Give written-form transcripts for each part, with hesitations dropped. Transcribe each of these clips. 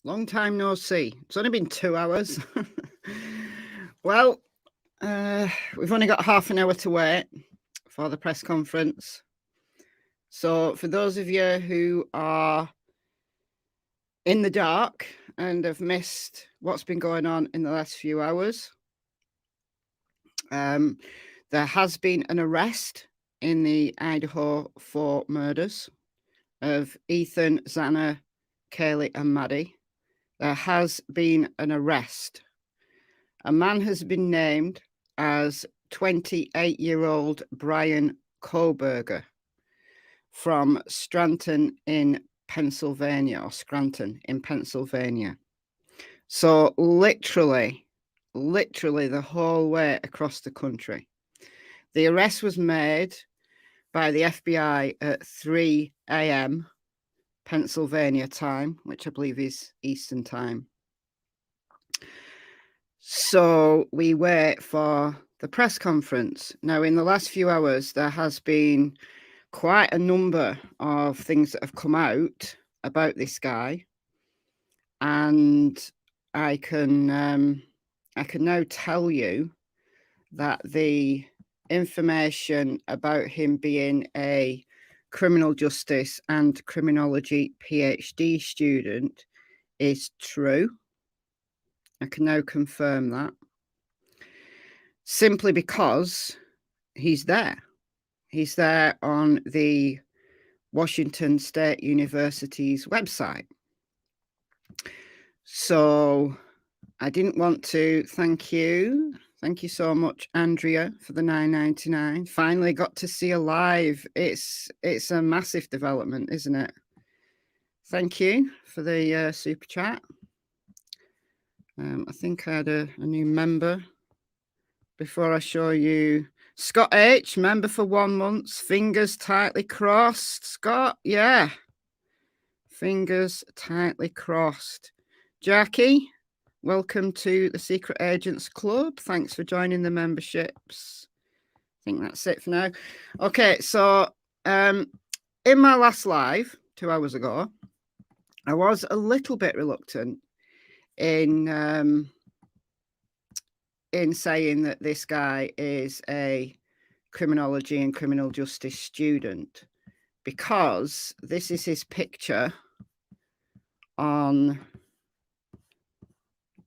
Long time no see. It's only been 2 hours. Well, we've only got half an hour to wait for the press conference. So for those of you who are in the dark and have missed what's been going on in the last few hours, there has been an arrest in the Idaho for murders of Ethan, Xana, Kaylee and Maddie. There has been an arrest. A man has been named as 28-year-old Brian Koberger from Scranton in Pennsylvania. So literally the whole way across the country. The arrest was made by the FBI at 3 a.m. Pennsylvania time, which I believe is Eastern time. So we wait for the press conference. Now, in the last few hours, there has been quite a number of things that have come out about this guy. And I can now tell you that the information about him being a criminal justice and criminology PhD student is true. I can now confirm that. Simply because he's there. He's there on the Washington State University's website. So I didn't want to thank you. Thank you so much, Andrea, for the $9.99. Finally got to see a live. It's a massive development, isn't it? Thank you for the super chat. I think I had a new member before I show you. Scott H, member for 1 month. Fingers tightly crossed. Scott, yeah. Fingers tightly crossed. Jackie, welcome to the Secret Agents Club. Thanks for joining the memberships. I think that's it for now. Okay, so in my last live 2 hours ago, I was a little bit reluctant in saying that this guy is a criminology and criminal justice student, because this is his picture on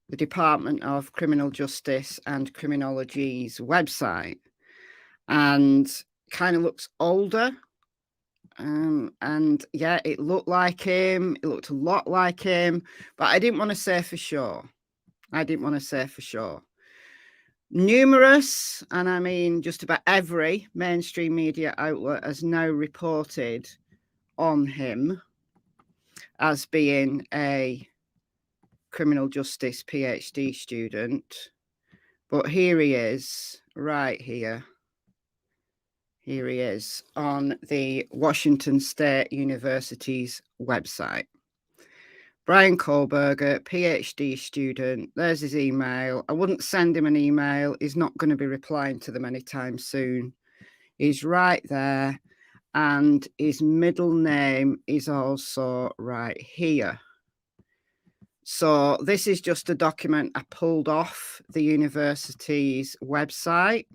the Department of Criminal Justice and Criminology's website, and kind of looks older. And yeah, it looked like him. It looked a lot like him, but I didn't want to say for sure. Numerous, and I mean just about every mainstream media outlet has now reported on him as being a criminal justice PhD student. But here he is, right here. Here he is on the Washington State University's website. Brian Koberger, PhD student. There's his email. I wouldn't send him an email. He's not going to be replying to them anytime soon. He's right there. And his middle name is also right here. So this is just a document I pulled off the university's website,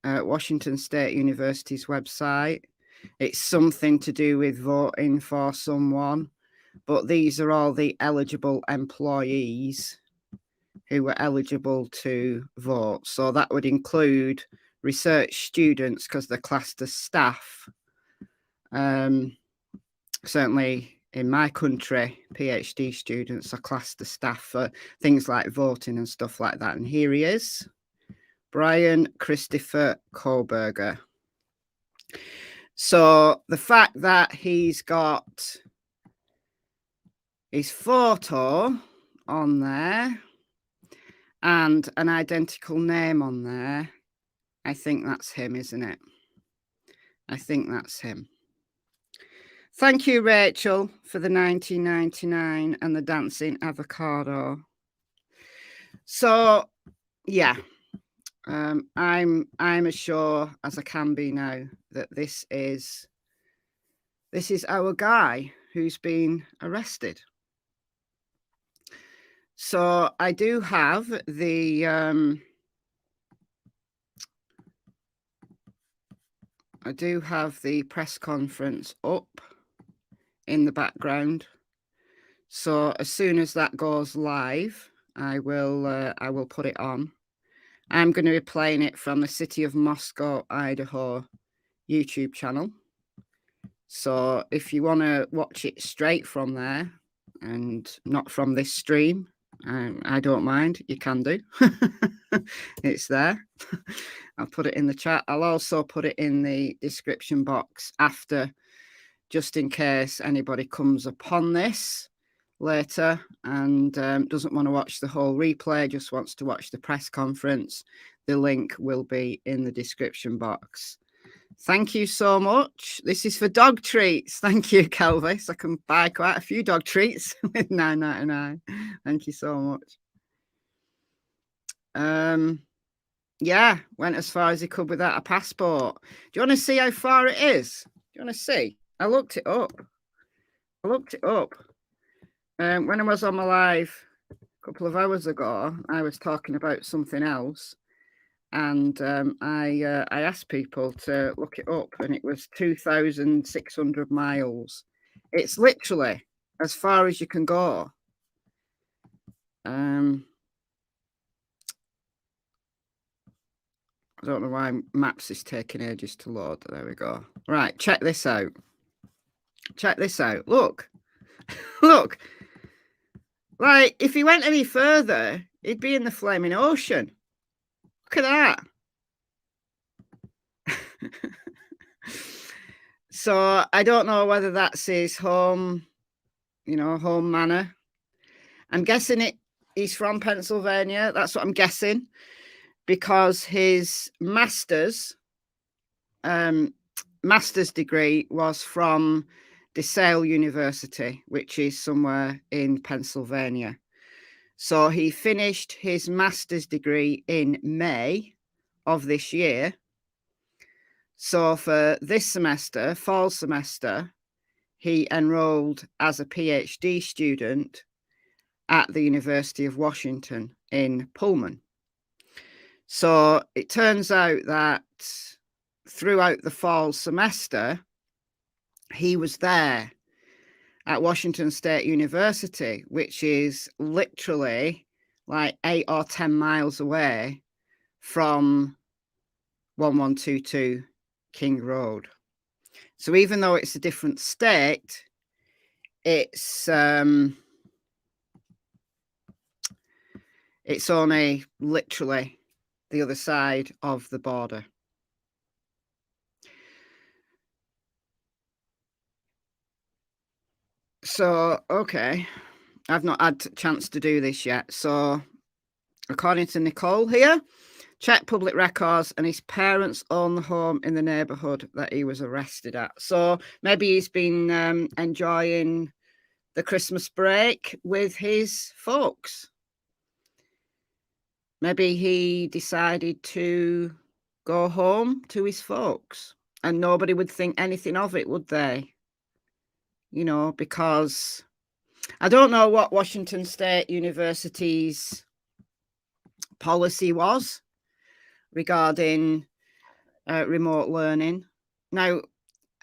Washington State University's website. It's something to do with voting for someone, but these are all the eligible employees who were eligible to vote. So that would include research students, because they're classed as staff. Certainly in my country, PhD students are classed as staff for things like voting and stuff like that. And here he is, Brian Christopher Koberger. So the fact that he's got his photo on there and an identical name on there, I think that's him, isn't it? I think that's him. Thank you, Rachel, for the $19.99 and the dancing avocado. So, yeah, I'm as sure as I can be now that this is our guy who's been arrested. So I do have the press conference up in the background. So as soon as that goes live, I will put it on. I'm going to be playing it from the City of Moscow, Idaho YouTube channel. So if you want to watch it straight from there and not from this stream, I don't mind. You can do. It's there. I'll put it in the chat. I'll also put it in the description box after, just in case anybody comes upon this later and doesn't want to watch the whole replay, just wants to watch the press conference. The link will be in the description box. Thank you so much. This is for dog treats. Thank you, Kelvis. I can buy quite a few dog treats with $9.99. Thank you so much. Yeah, went as far as he could without a passport. Do you want to see how far it is? Do you want to see? I looked it up. When I was on my live a couple of hours ago, I was talking about something else. And I asked people to look it up, and it was 2,600 miles. It's literally as far as you can go. I don't know why Maps is taking ages to load. There we go. Right, check this out. Check this out. Look. Look. Like, if he went any further, he'd be in the flaming ocean. Look at that. So I don't know whether that's his home, home manor. I'm guessing he's from Pennsylvania. That's what I'm guessing, because his master's degree was from DeSale University, which is somewhere in Pennsylvania. So he finished his master's degree in May of this year. So for this semester, fall semester, he enrolled as a PhD student at the University of Washington in Pullman. So it turns out that throughout the fall semester, he was there at Washington State University, which is literally like 8 or 10 miles away from 1122 King Road. So even though it's a different state, it's only literally the other side of the border. So, okay, I've not had a chance to do this yet. So, according to Nicole here, check public records, and his parents own the home in the neighborhood that he was arrested at. So maybe he's been enjoying the Christmas break with his folks. Maybe he decided to go home to his folks, and nobody would think anything of it, would they? Because I don't know what Washington State University's policy was regarding remote learning. Now,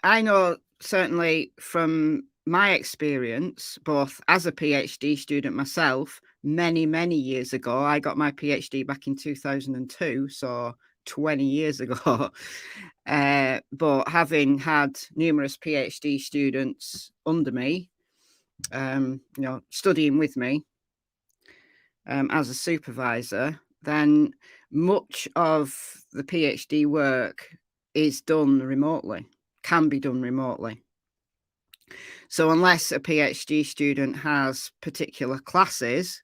I know certainly from my experience, both as a PhD student myself, many, many years ago, I got my PhD back in 2002, so 20 years ago. But having had numerous PhD students under me, studying with me as a supervisor, then much of the PhD work is done remotely, can be done remotely. So unless a PhD student has particular classes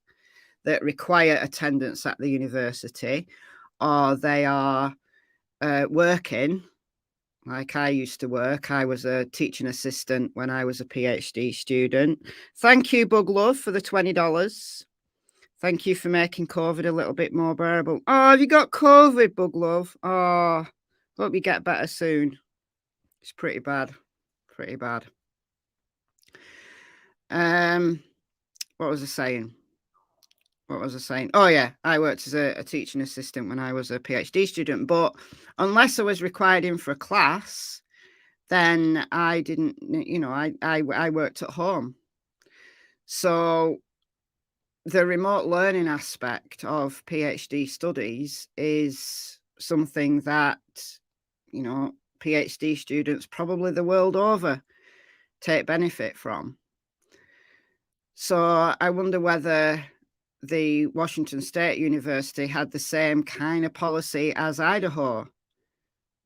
that require attendance at the university, or they are working, like I used to work. I was a teaching assistant when I was a PhD student. Thank you, Bug Love, for the $20. Thank you for making COVID a little bit more bearable. Oh, have you got COVID, Bug Love? Oh, hope you get better soon. It's pretty bad. Pretty bad. What was I saying? what was I saying? Oh, yeah, I worked as a teaching assistant when I was a PhD student. But unless I was required in for a class, then I didn't, you know, I worked at home. So the remote learning aspect of PhD studies is something that, you know, PhD students probably the world over take benefit from. So I wonder whether the Washington State University had the same kind of policy as Idaho,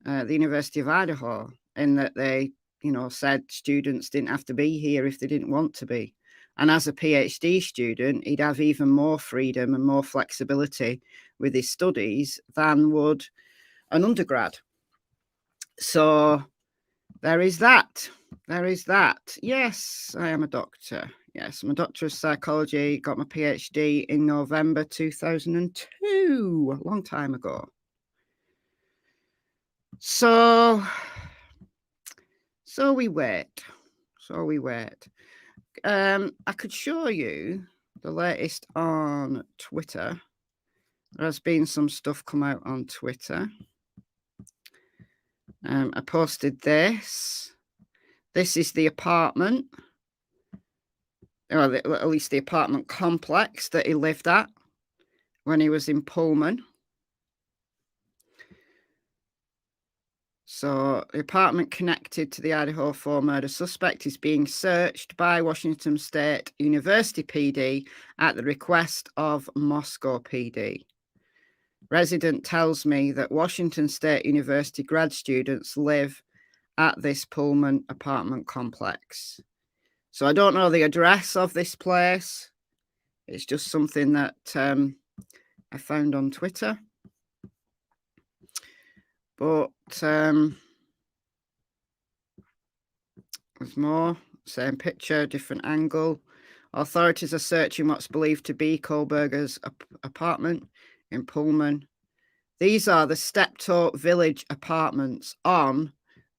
the University of Idaho, in that they, you know, said students didn't have to be here if they didn't want to be. And as a PhD student, he'd have even more freedom and more flexibility with his studies than would an undergrad. So there is that. There is that. Yes, I am a doctor. Yes, I'm a doctor of psychology. Got my PhD in November 2002, a long time ago. So we wait. I could show you the latest on Twitter. There has been some stuff come out on Twitter. I posted this. This is the apartment, or at least the apartment complex that he lived at when he was in Pullman. So the apartment connected to the Idaho 4 murder suspect is being searched by Washington State University PD at the request of Moscow PD. Resident tells me that Washington State University grad students live at this Pullman apartment complex. So I don't know the address of this place. It's just something that I found on Twitter. But there's more. Same picture, different angle. Authorities are searching what's believed to be Kohlberger's apartment in Pullman. These are the Steptoe Village apartments on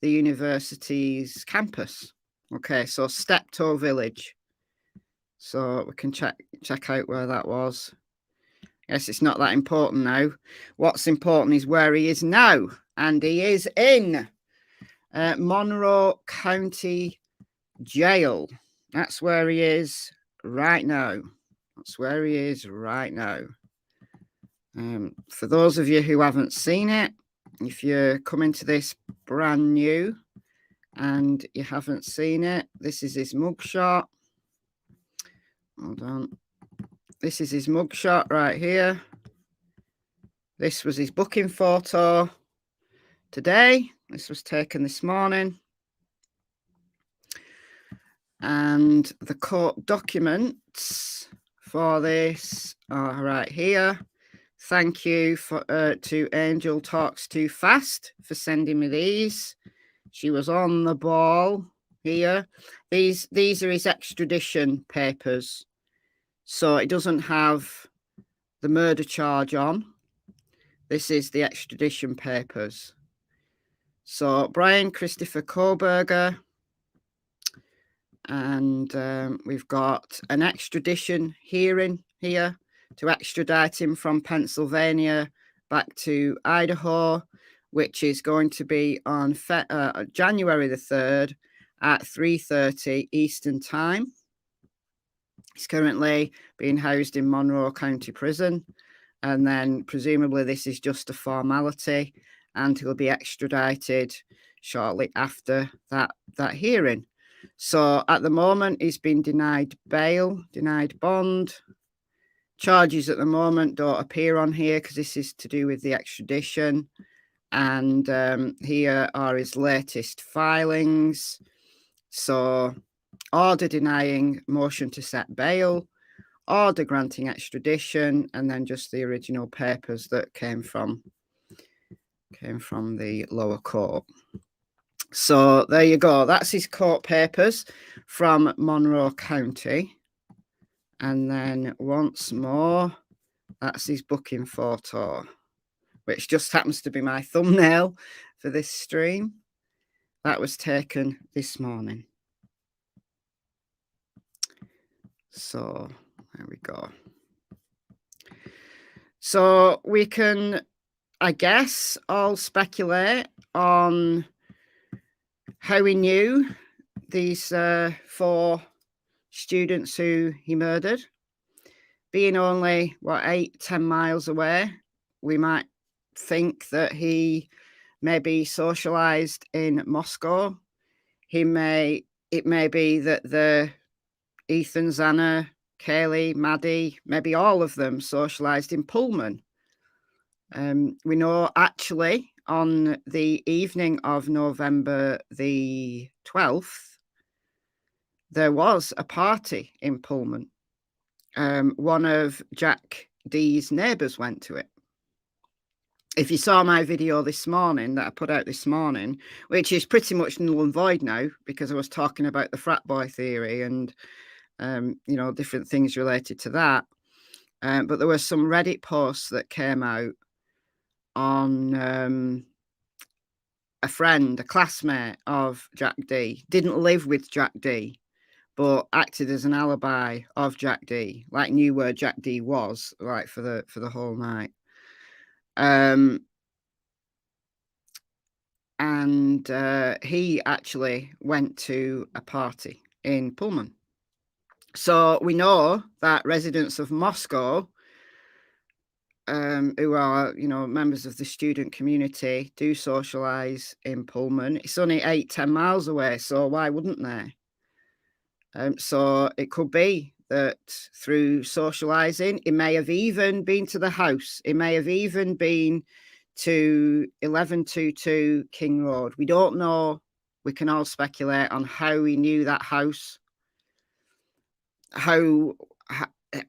the university's campus. Okay, so Steptoe Village. So we can check out where that was. Yes, it's not that important now. What's important is where he is now. And he is in Monroe County Jail. That's where he is right now. For those of you who haven't seen it, if you're coming to this brand new and you haven't seen it, this is his mugshot. Hold on. This is his mugshot right here. This was his booking photo today. This was taken this morning. And the court documents for this are right here. Thank you to Angel Talks Too Fast for sending me these. She was on the ball here. These are his extradition papers. So it doesn't have the murder charge on. This is the extradition papers. So Brian Christopher Kohlberger, and we've got an extradition hearing here to extradite him from Pennsylvania back to Idaho, which is going to be on January the 3rd at 3:30 Eastern Time. He's currently being housed in Monroe County Prison, and then presumably this is just a formality, and he'll be extradited shortly after that hearing. So at the moment, he's been denied bail, denied bond. Charges at the moment don't appear on here because this is to do with the extradition. And here are his latest filings. So order denying motion to set bail, order granting extradition, and then just the original papers that came from the lower court. So there you go. That's his court papers from Monroe County. And then once more, that's his booking photo, which just happens to be my thumbnail for this stream. That was taken this morning. So there we go. So we can, I guess, all speculate on how he knew these 4 students who he murdered. Being only, 8-10 miles away, we might think that he maybe socialized in Moscow. It may be that the Ethan, Xana, Kaylee, Maddie, maybe all of them socialized in Pullman. We know actually on the evening of November the 12th, there was a party in Pullman. One of Jack D's neighbours went to it. If you saw my video this morning that I put out this morning, which is pretty much null and void now because I was talking about the frat boy theory and, different things related to that. But there were some Reddit posts that came out on a friend, a classmate of Jack D, didn't live with Jack D, but acted as an alibi of Jack D, like knew where Jack D was, like for the whole night. And he actually went to a party in Pullman. So we know that residents of Moscow, who are, members of the student community, do socialise in Pullman. It's only 8-10 miles away, so why wouldn't they? So it could be that through socialising, it may have even been to the house. It may have even been to 1122 King Road. We don't know. We can all speculate on how he knew that house. How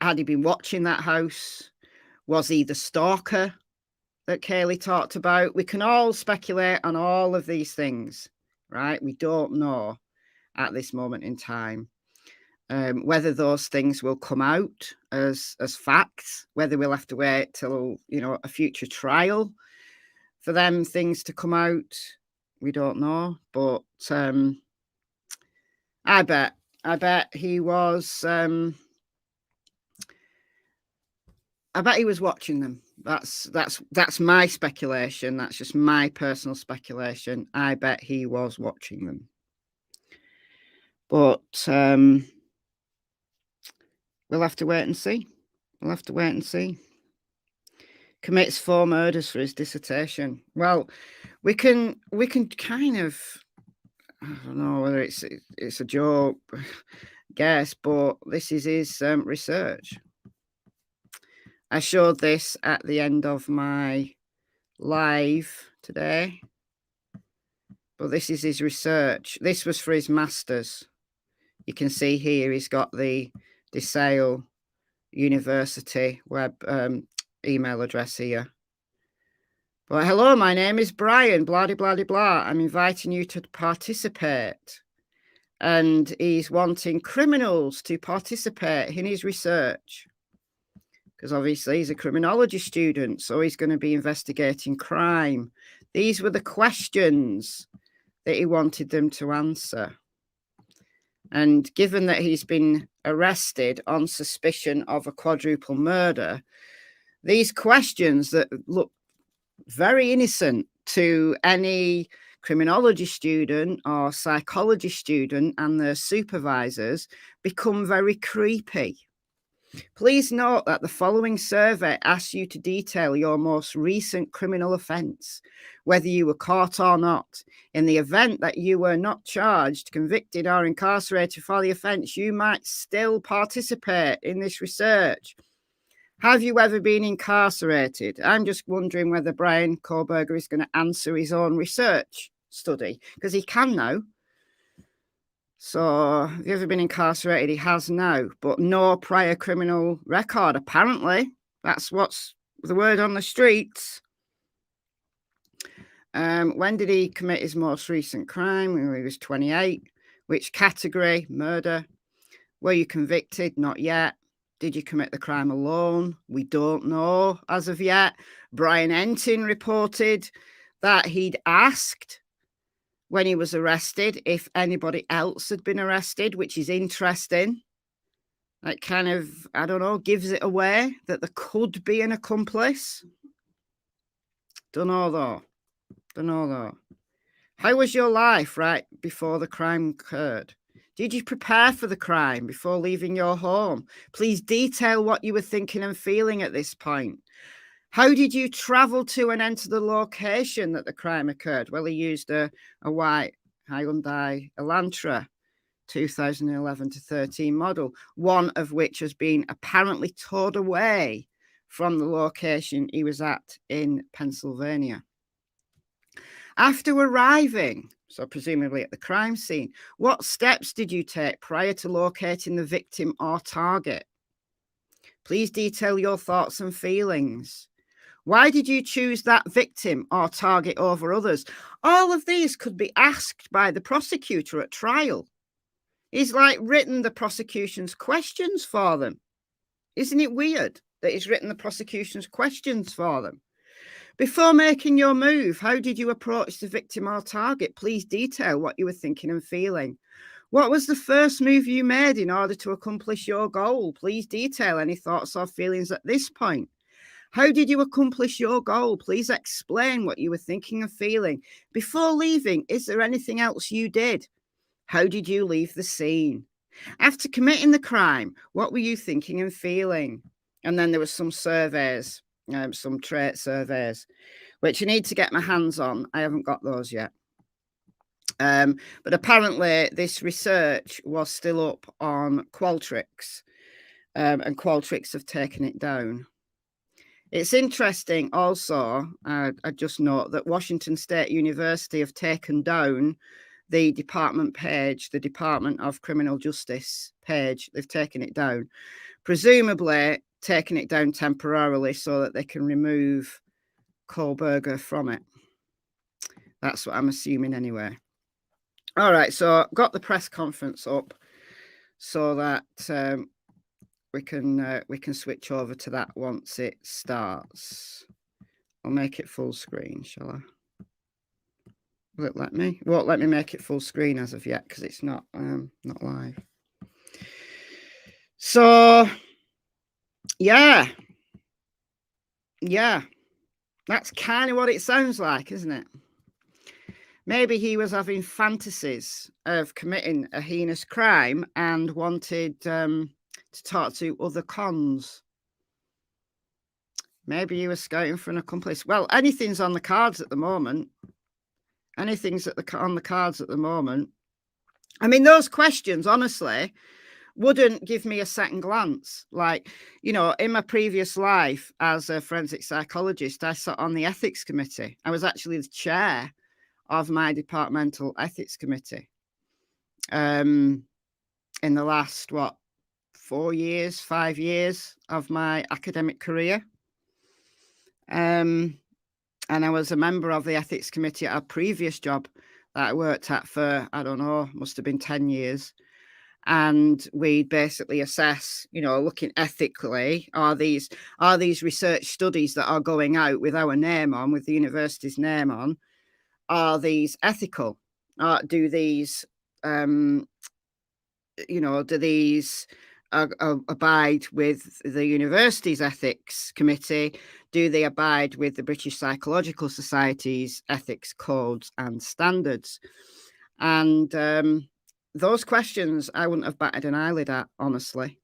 had he been watching that house? Was he the stalker that Kaylee talked about? We can all speculate on all of these things, right? We don't know at this moment in time whether those things will come out as facts, whether we'll have to wait till, a future trial for them things to come out. We don't know, but I bet he was. I bet he was watching them. That's my speculation. That's just my personal speculation. I bet he was watching them. But we'll have to wait and see. Commits 4 murders for his dissertation. Well, we can kind of, I don't know whether it's a joke, guess, but this is his research. I showed this at the end of my live today, but this is his research. This was for his master's. You can see here he's got the DeSale University web email address here. But hello, my name is Brian, blah, blah, blah, blah. I'm inviting you to participate. And he's wanting criminals to participate in his research. Because obviously he's a criminology student, so he's going to be investigating crime. These were the questions that he wanted them to answer. And given that he's been arrested on suspicion of a quadruple murder, these questions that look very innocent to any criminology student or psychology student and their supervisors become very creepy. Please note that the following survey asks you to detail your most recent criminal offence, whether you were caught or not. In the event that you were not charged, convicted, or incarcerated for the offence, you might still participate in this research. Have you ever been incarcerated? I'm just wondering whether Brian Koberger is going to answer his own research study, because he can now. So, have you ever been incarcerated? He has now, but no prior criminal record, apparently. That's what's the word on the streets. When did he commit his most recent crime? When he was 28. Which category? Murder. Were you convicted? Not yet. Did you commit the crime alone? We don't know as of yet. Brian Entin reported that he'd asked when he was arrested if anybody else had been arrested, which is interesting. That kind of, I don't know, gives it away that there could be an accomplice. Don't know though. How was your life right before the crime occurred? Did you prepare for the crime before leaving your home? Please detail what you were thinking and feeling at this point. How did you travel to and enter the location that the crime occurred? Well, he used a white Hyundai Elantra 2011 to 13 model, one of which has been apparently towed away from the location he was at in Pennsylvania. After arriving, so presumably at the crime scene, what steps did you take prior to locating the victim or target? Please detail your thoughts and feelings. Why did you choose that victim or target over others? All of these could be asked by the prosecutor at trial. He's like written the prosecution's questions for them. Isn't it weird that he's written the prosecution's questions for them? Before making your move, how did you approach the victim or target? Please detail what you were thinking and feeling. What was the first move you made in order to accomplish your goal? Please detail any thoughts or feelings at this point. How did you accomplish your goal? Please explain what you were thinking and feeling. Before leaving, is there anything else you did? How did you leave the scene? After committing the crime, what were you thinking and feeling? And then there were some surveys, some trait surveys, which I need to get my hands on. I haven't got those yet. But apparently this research was still up on Qualtrics, and Qualtrics have taken it down. It's interesting also, I just note that Washington State University have taken down the department page, the Department of Criminal Justice page. They've taken it down, presumably taking it down temporarily so that they can remove Kohlberger from it. That's what I'm assuming anyway. All right, so got the press conference up so that we can switch over to that once it starts. I'll make it full screen, shall I? Will it let me? Won't let me make it full screen as of yet because it's not live. So yeah, that's kind of what it sounds like, isn't it? Maybe he was having fantasies of committing a heinous crime and wanted to talk to other cons. Maybe he was scouting for an accomplice. Well, anything's on the cards at the moment. Anything's on the cards at the moment. I mean, those questions, honestly, wouldn't give me a second glance. Like, you know, in my previous life as a forensic psychologist, I sat on the ethics committee. I was actually the chair of my departmental ethics committee in the last, 5 years of my academic career. And I was a member of the ethics committee at a previous job that I worked at for, I don't know, must have been 10 years. And we basically assess, you know, looking ethically, are these research studies that are going out with our name on, with the university's name on, are these ethical? Do these, do these abide with the university's ethics committee? Do they abide with the British Psychological Society's ethics codes and standards? And those questions I wouldn't have batted an eyelid at, honestly.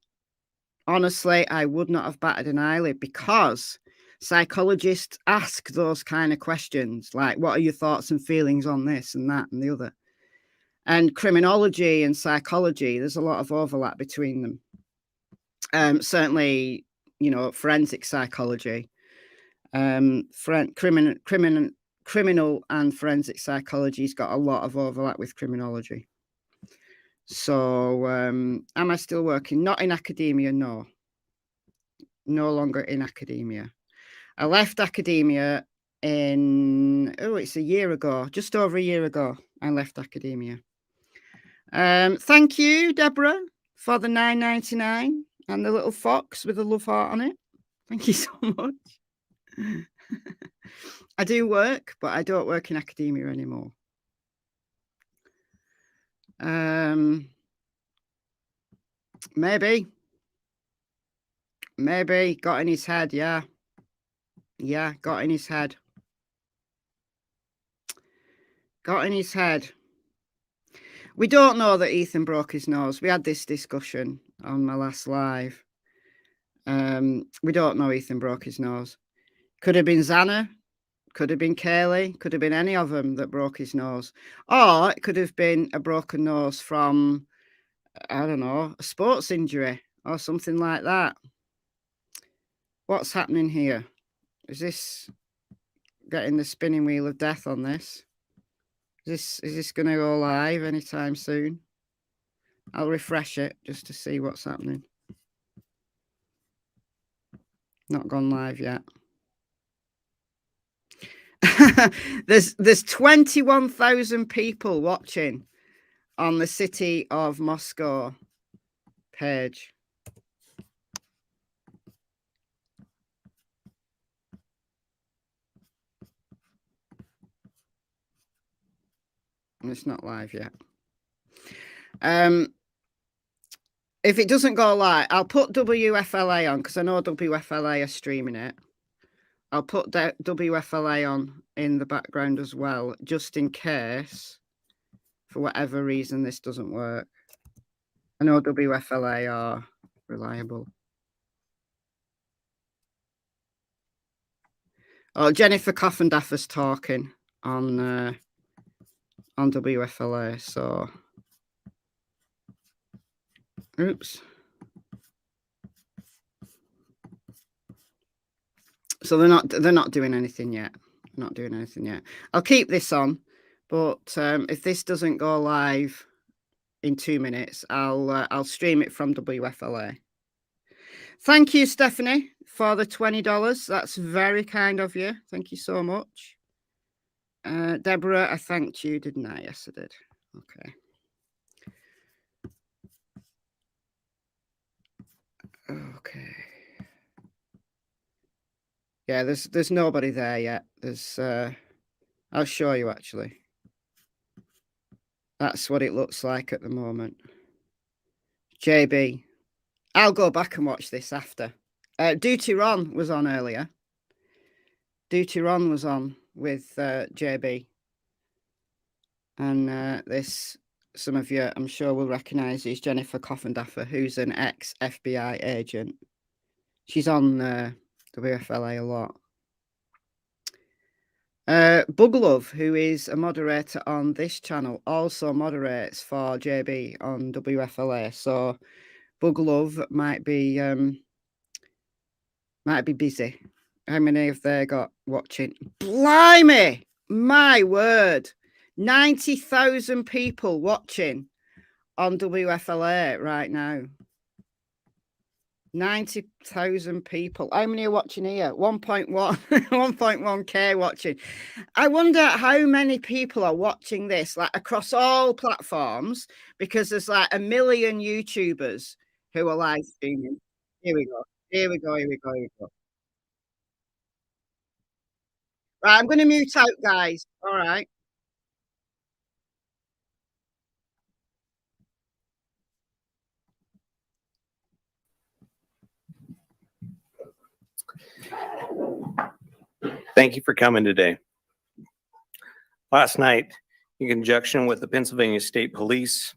Honestly, I would not have batted an eyelid because psychologists ask those kind of questions, like, what are your thoughts and feelings on this and that and the other? And criminology and psychology, there's a lot of overlap between them. Certainly, you know, forensic psychology, criminal and forensic psychology's got a lot of overlap with criminology. So, am I still working? Not in academia, no. No longer in academia. I left academia it's a year ago, just over a year ago, I left academia. Thank you, Deborah, for the $9.99 and the little fox with a love heart on it. Thank you so much. I do work, but I don't work in academia anymore. Maybe Maybe got in his head. Yeah. Yeah, got in his head. Got in his head. We don't know that Ethan broke his nose. We had this discussion on my last live. We don't know Ethan broke his nose. Could have been Xana. Could have been Kaylee. Could have been any of them that broke his nose. Or it could have been a broken nose from, I don't know, a sports injury or something like that. What's happening here? Is this getting the spinning wheel of death on this? Is this going to go live anytime soon? I'll refresh it just to see what's happening. Not gone live yet. There's 21,000 people watching on the City of Moscow page. And it's not live yet. If it doesn't go live, I'll put WFLA on because I know WFLA are streaming it. I'll put WFLA on in the background as well, just in case, for whatever reason, this doesn't work. I know WFLA are reliable. Oh, Jennifer Coffendaffer's talking on WFLA, so... Oops. So they're not doing anything yet. Not doing anything yet. I'll keep this on, but if this doesn't go live in 2 minutes, I'll stream it from WFLA. Thank you, Stephanie, for the $20. That's very kind of you. Thank you so much. Deborah, I thanked you, didn't I? Yes, I did. Okay. Okay. Yeah, there's nobody there yet. There's I'll show you actually. That's what it looks like at the moment. JB. I'll go back and watch this after. Duty Ron was on earlier. Duty Ron was on with JB. And this, some of you, I'm sure, will recognise, is Jennifer Coffendaffer, who's an ex-FBI agent. She's on WFLA a lot. Buglove, who is a moderator on this channel, also moderates for JB on WFLA. So Buglove might be busy. How many have they got watching? Blimey! My word. 90,000 people watching on WFLA right now. 90,000 people. How many are watching here? 1.1 1.1k watching. I wonder how many people are watching this, like across all platforms, because there's like 1 million YouTubers who are live streaming. Here we go. Here we go. Here we go. Here we go. Right, I'm going to mute out, guys. All right. Thank you for coming today. Last night, in conjunction with the Pennsylvania State Police,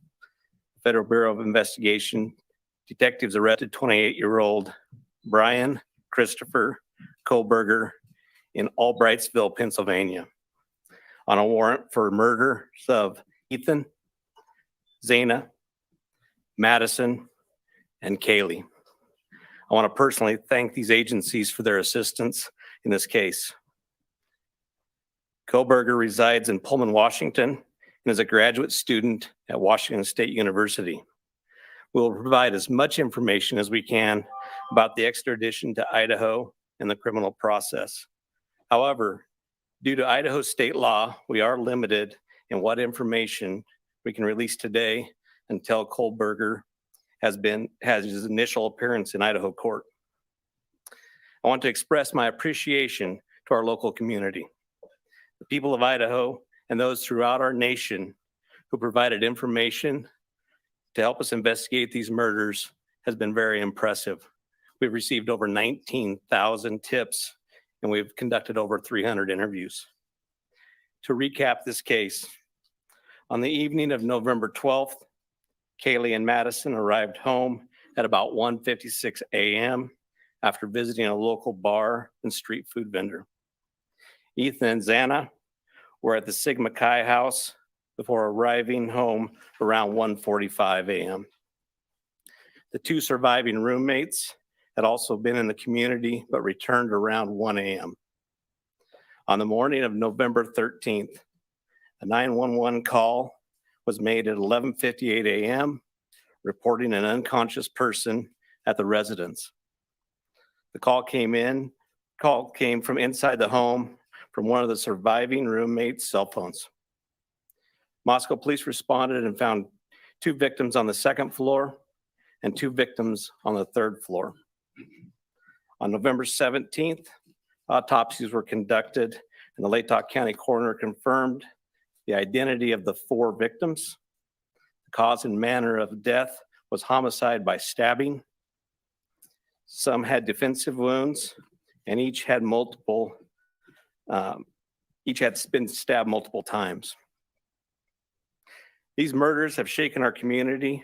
Federal Bureau of Investigation, detectives arrested 28-year-old Brian Christopher Kohlberger in Albrightsville, Pennsylvania, on a warrant for murders of Ethan, Xana, Madison, and Kaylee. I want to personally thank these agencies for their assistance in this case. Kohlberger resides in Pullman, Washington, and is a graduate student at Washington State University. We'll provide as much information as we can about the extradition to Idaho and the criminal process. However, due to Idaho state law, we are limited in what information we can release today until Kohlberger has his initial appearance in Idaho court. I want to express my appreciation to our local community, the people of Idaho, and those throughout our nation who provided information to help us investigate these murders has been very impressive. We've received over 19,000 tips, and we've conducted over 300 interviews. To recap this case, on the evening of November 12th, Kaylee and Madison arrived home at about 1:56 a.m. after visiting a local bar and street food vendor. Ethan and Xana were at the Sigma Chi house before arriving home around 1:45 a.m. The two surviving roommates had also been in the community but returned around 1 a.m. On the morning of November 13th, a 911 call was made at 11:58 a.m. reporting an unconscious person at the residence. The call came from inside the home from one of the surviving roommates' cell phones. Moscow police responded and found 2 victims on the 2nd floor and 2 victims on the 3rd floor. On November 17th, autopsies were conducted and the Latah County coroner confirmed the identity of the 4 victims. The cause and manner of death was homicide by stabbing. Some had defensive wounds, and each had been stabbed multiple times. These murders have shaken our community,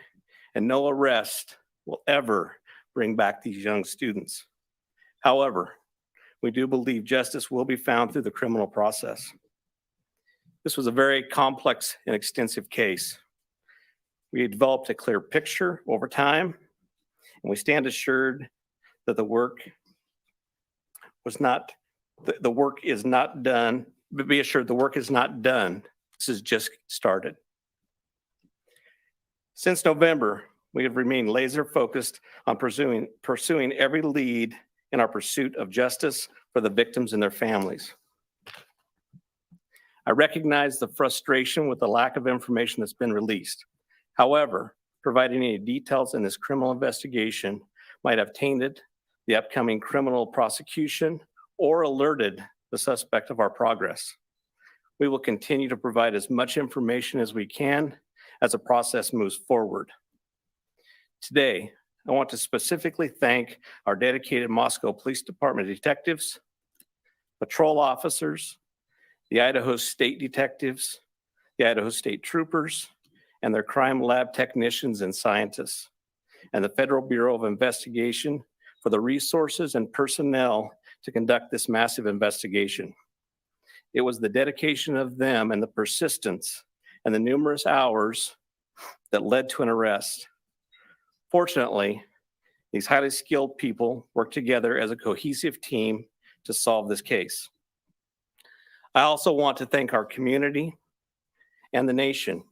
and no arrest will ever bring back these young students. However, we do believe justice will be found through the criminal process. This was a very complex and extensive case. We had developed a clear picture over time, and we stand assured that the work is not done, but be assured the work is not done. This has just started. Since November, we have remained laser focused on pursuing every lead in our pursuit of justice for the victims and their families. I recognize the frustration with the lack of information that's been released. However, providing any details in this criminal investigation might have tainted the upcoming criminal prosecution or alerted the suspect of our progress. We will continue to provide as much information as we can as the process moves forward. Today, I want to specifically thank our dedicated Moscow Police Department detectives, patrol officers, the Idaho State detectives, the Idaho State troopers, and their crime lab technicians and scientists, and the Federal Bureau of Investigation for the resources and personnel to conduct this massive investigation. It was the dedication of them and the persistence and the numerous hours that led to an arrest. Fortunately, these highly skilled people worked together as a cohesive team to solve this case. I also want to thank our community and the nation.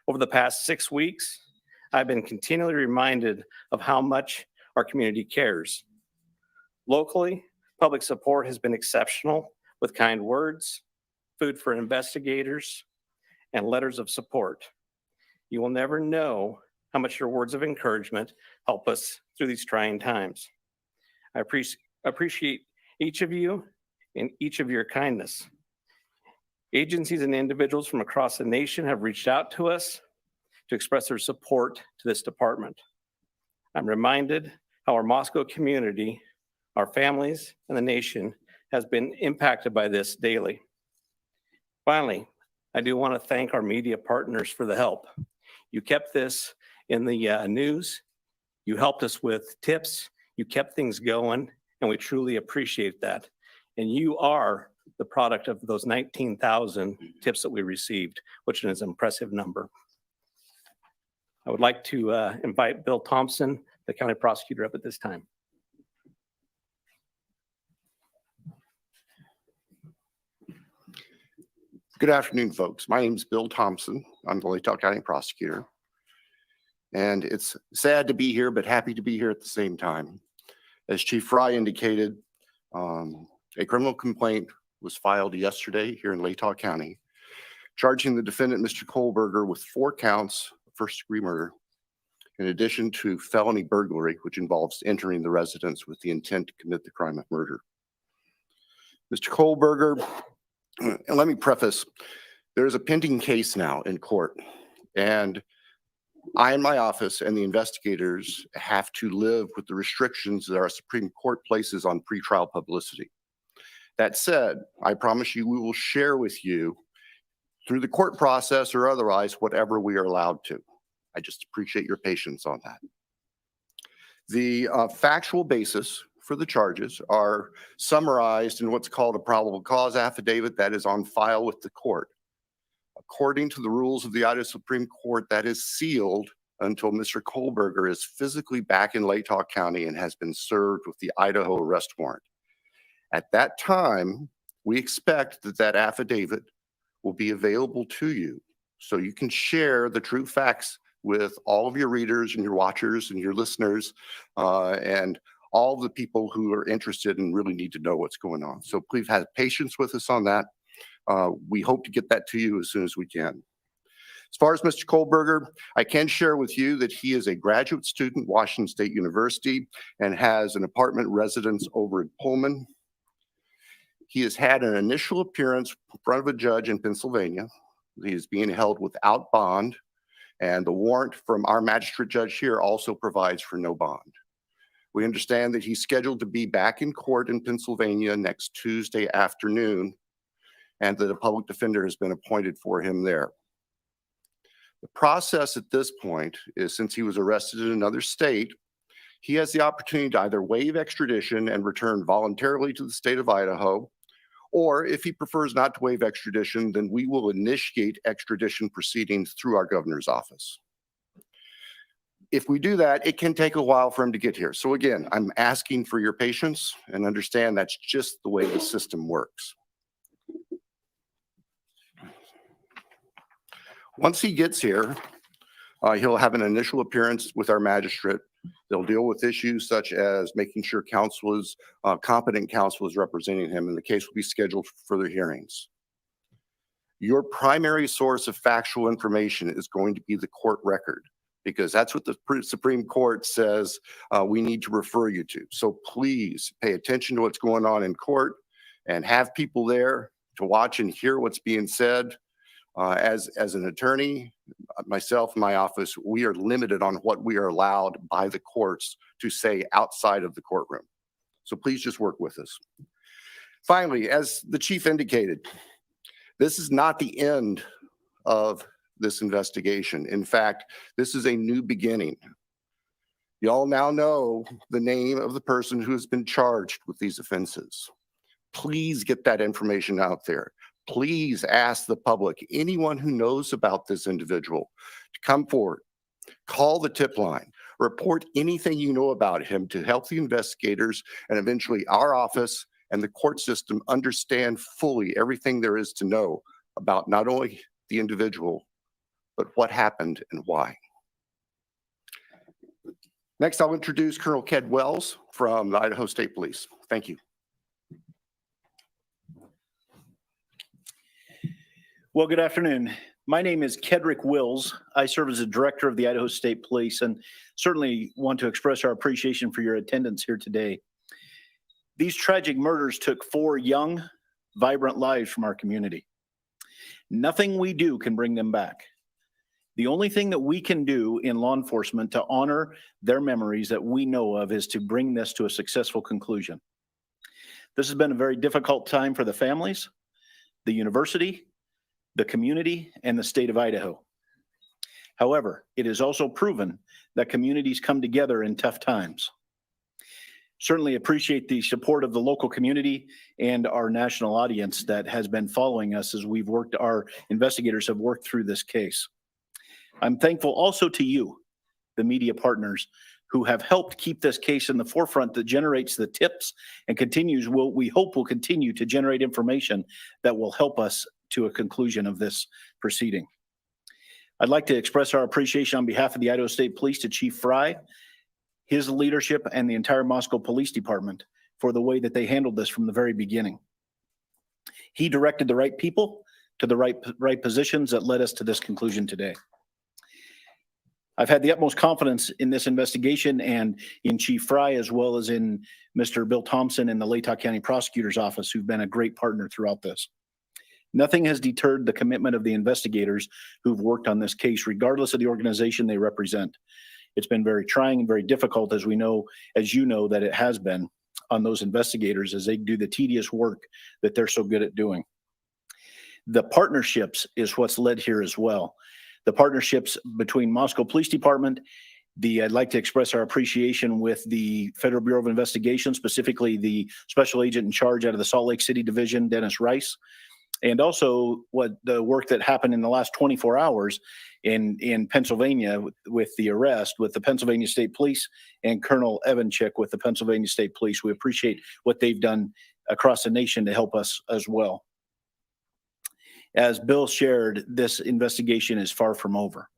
Over the past 6 weeks, I've been continually reminded of how much our community cares. Locally, public support has been exceptional with kind words, food for investigators, and letters of support. You will never know how much your words of encouragement help us through these trying times. I appreciate each of you and each of your kindness. Agencies and individuals from across the nation have reached out to us to express their support to this department. I'm reminded how our Moscow community, our families, and the nation has been impacted by this daily. Finally, I do want to thank our media partners for the help. You kept this in the news. You helped us with tips. You kept things going, and we truly appreciate that. And you are the product of those 19,000 tips that we received, which is an impressive number. I would like to invite Bill Thompson, the county prosecutor, up at this time. Good afternoon, folks. My name is Bill Thompson. I'm the Latah County prosecutor. And it's sad to be here, but happy to be here at the same time. As Chief Fry indicated, a criminal complaint was filed yesterday here in Latah County, charging the defendant, Mr. Kohlberger, with 4 counts of first-degree murder, in addition to felony burglary, which involves entering the residence with the intent to commit the crime of murder. Mr. Kohlberger, and let me preface, there is a pending case now in court, and I and my office and the investigators have to live with the restrictions that our Supreme Court places on pretrial publicity. That said, I promise you we will share with you through the court process or otherwise whatever we are allowed to. I just appreciate your patience on that. The factual basis for the charges are summarized in what's called a probable cause affidavit that is on file with the court. According to the rules of the Idaho Supreme Court, that is sealed until Mr. Kohlberger is physically back in Latah County and has been served with the Idaho arrest warrant. At that time, we expect that that affidavit will be available to you so you can share the true facts with all of your readers and your watchers and your listeners and all the people who are interested and really need to know what's going on. So please have patience with us on that. We hope to get that to you as soon as we can. As far as Mr. Kohlberger, I can share with you that he is a graduate student at Washington State University and has an apartment residence over at Pullman. He has had an initial appearance in front of a judge in Pennsylvania. He is being held without bond, and the warrant from our magistrate judge here also provides for no bond. We understand that he's scheduled to be back in court in Pennsylvania next Tuesday afternoon, and that a public defender has been appointed for him there. The process at this point is, since he was arrested in another state, he has the opportunity to either waive extradition and return voluntarily to the state of Idaho, or if he prefers not to waive extradition, then we will initiate extradition proceedings through our governor's office. If we do that, it can take a while for him to get here. So again, I'm asking for your patience and understand that's just the way the system works. Once he gets here, he'll have an initial appearance with our magistrate. They'll deal with issues such as making sure competent counsel is representing him, and the case will be scheduled for further hearings. Your primary source of factual information is going to be the court record, because that's what the Supreme Court says we need to refer you to. So please pay attention to what's going on in court and have people there to watch and hear what's being said. As an attorney, myself and my office, we are limited on what we are allowed by the courts to say outside of the courtroom. So please just work with us. Finally, as the chief indicated, this is not the end of this investigation. In fact, this is a new beginning. Y'all now know the name of the person who has been charged with these offenses. Please get that information out there. Please ask the public, anyone who knows about this individual, to come forward, call the tip line, report anything you know about him to help the investigators and eventually our office and the court system understand fully everything there is to know about not only the individual, but what happened and why. Next, I'll introduce Colonel Ked Wells from the Idaho State Police. Thank you. Well, good afternoon. My name is Kedrick Wills. I serve as the director of the Idaho State Police and certainly want to express our appreciation for your attendance here today. These tragic murders took 4 young, vibrant lives from our community. Nothing we do can bring them back. The only thing that we can do in law enforcement to honor their memories that we know of is to bring this to a successful conclusion. This has been a very difficult time for the families, the university, the community, and the state of Idaho. However, it is also proven that communities come together in tough times. Certainly appreciate the support of the local community and our national audience that has been following us as our investigators have worked through this case. I'm thankful also to you, the media partners, who have helped keep this case in the forefront that generates the tips and we hope will continue to generate information that will help us to a conclusion of this proceeding. I'd like to express our appreciation on behalf of the Idaho State Police to Chief Fry, his leadership, and the entire Moscow Police Department for the way that they handled this from the very beginning. He directed the right people to the right positions that led us to this conclusion today. I've had the utmost confidence in this investigation and in Chief Fry, as well as in Mr. Bill Thompson and the Latah County Prosecutor's Office, who've been a great partner throughout this. Nothing has deterred the commitment of the investigators who've worked on this case, regardless of the organization they represent. It's been very trying and very difficult, as we know, as you know, that it has been on those investigators as they do the tedious work that they're so good at doing. The partnerships is what's led here as well. The partnerships between Moscow Police Department, I'd like to express our appreciation with the Federal Bureau of Investigation, specifically the special agent in charge out of the Salt Lake City Division, Dennis Rice, and also the work that happened in the last 24 hours in Pennsylvania with the arrest with the Pennsylvania State Police and Colonel Evanchik with the Pennsylvania State Police. We appreciate what they've done across the nation to help us as well. As Bill shared, this investigation is far from over.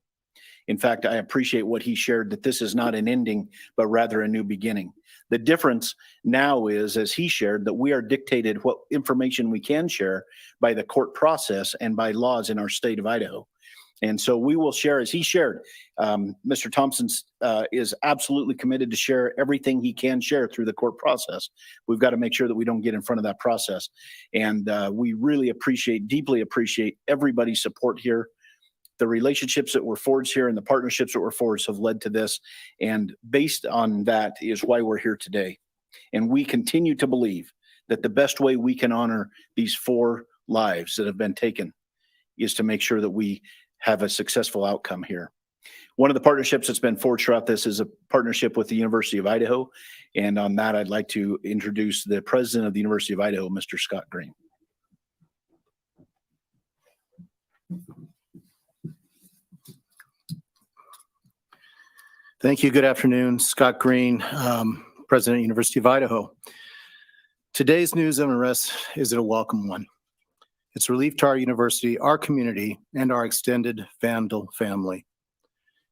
In fact, I appreciate what he shared, that this is not an ending, but rather a new beginning. The difference now is, as he shared, that we are dictated what information we can share by the court process and by laws in our state of Idaho. And so we will share, as he shared, Mr. Thompson is absolutely committed to share everything he can share through the court process. We've got to make sure that we don't get in front of that process. And we really deeply appreciate everybody's support here. The relationships that were forged here and the partnerships that were forged have led to this. And based on that is why we're here today. And we continue to believe that the best way we can honor these 4 lives that have been taken is to make sure that we have a successful outcome here. One of the partnerships that's been forged throughout this is a partnership with the University of Idaho. And on that, I'd like to introduce the president of the University of Idaho, Mr. Scott Green. Thank you. Good afternoon. Scott Green, President, University of Idaho. Today's news of arrest is a welcome one. It's relief to our university, our community, and our extended Vandal family.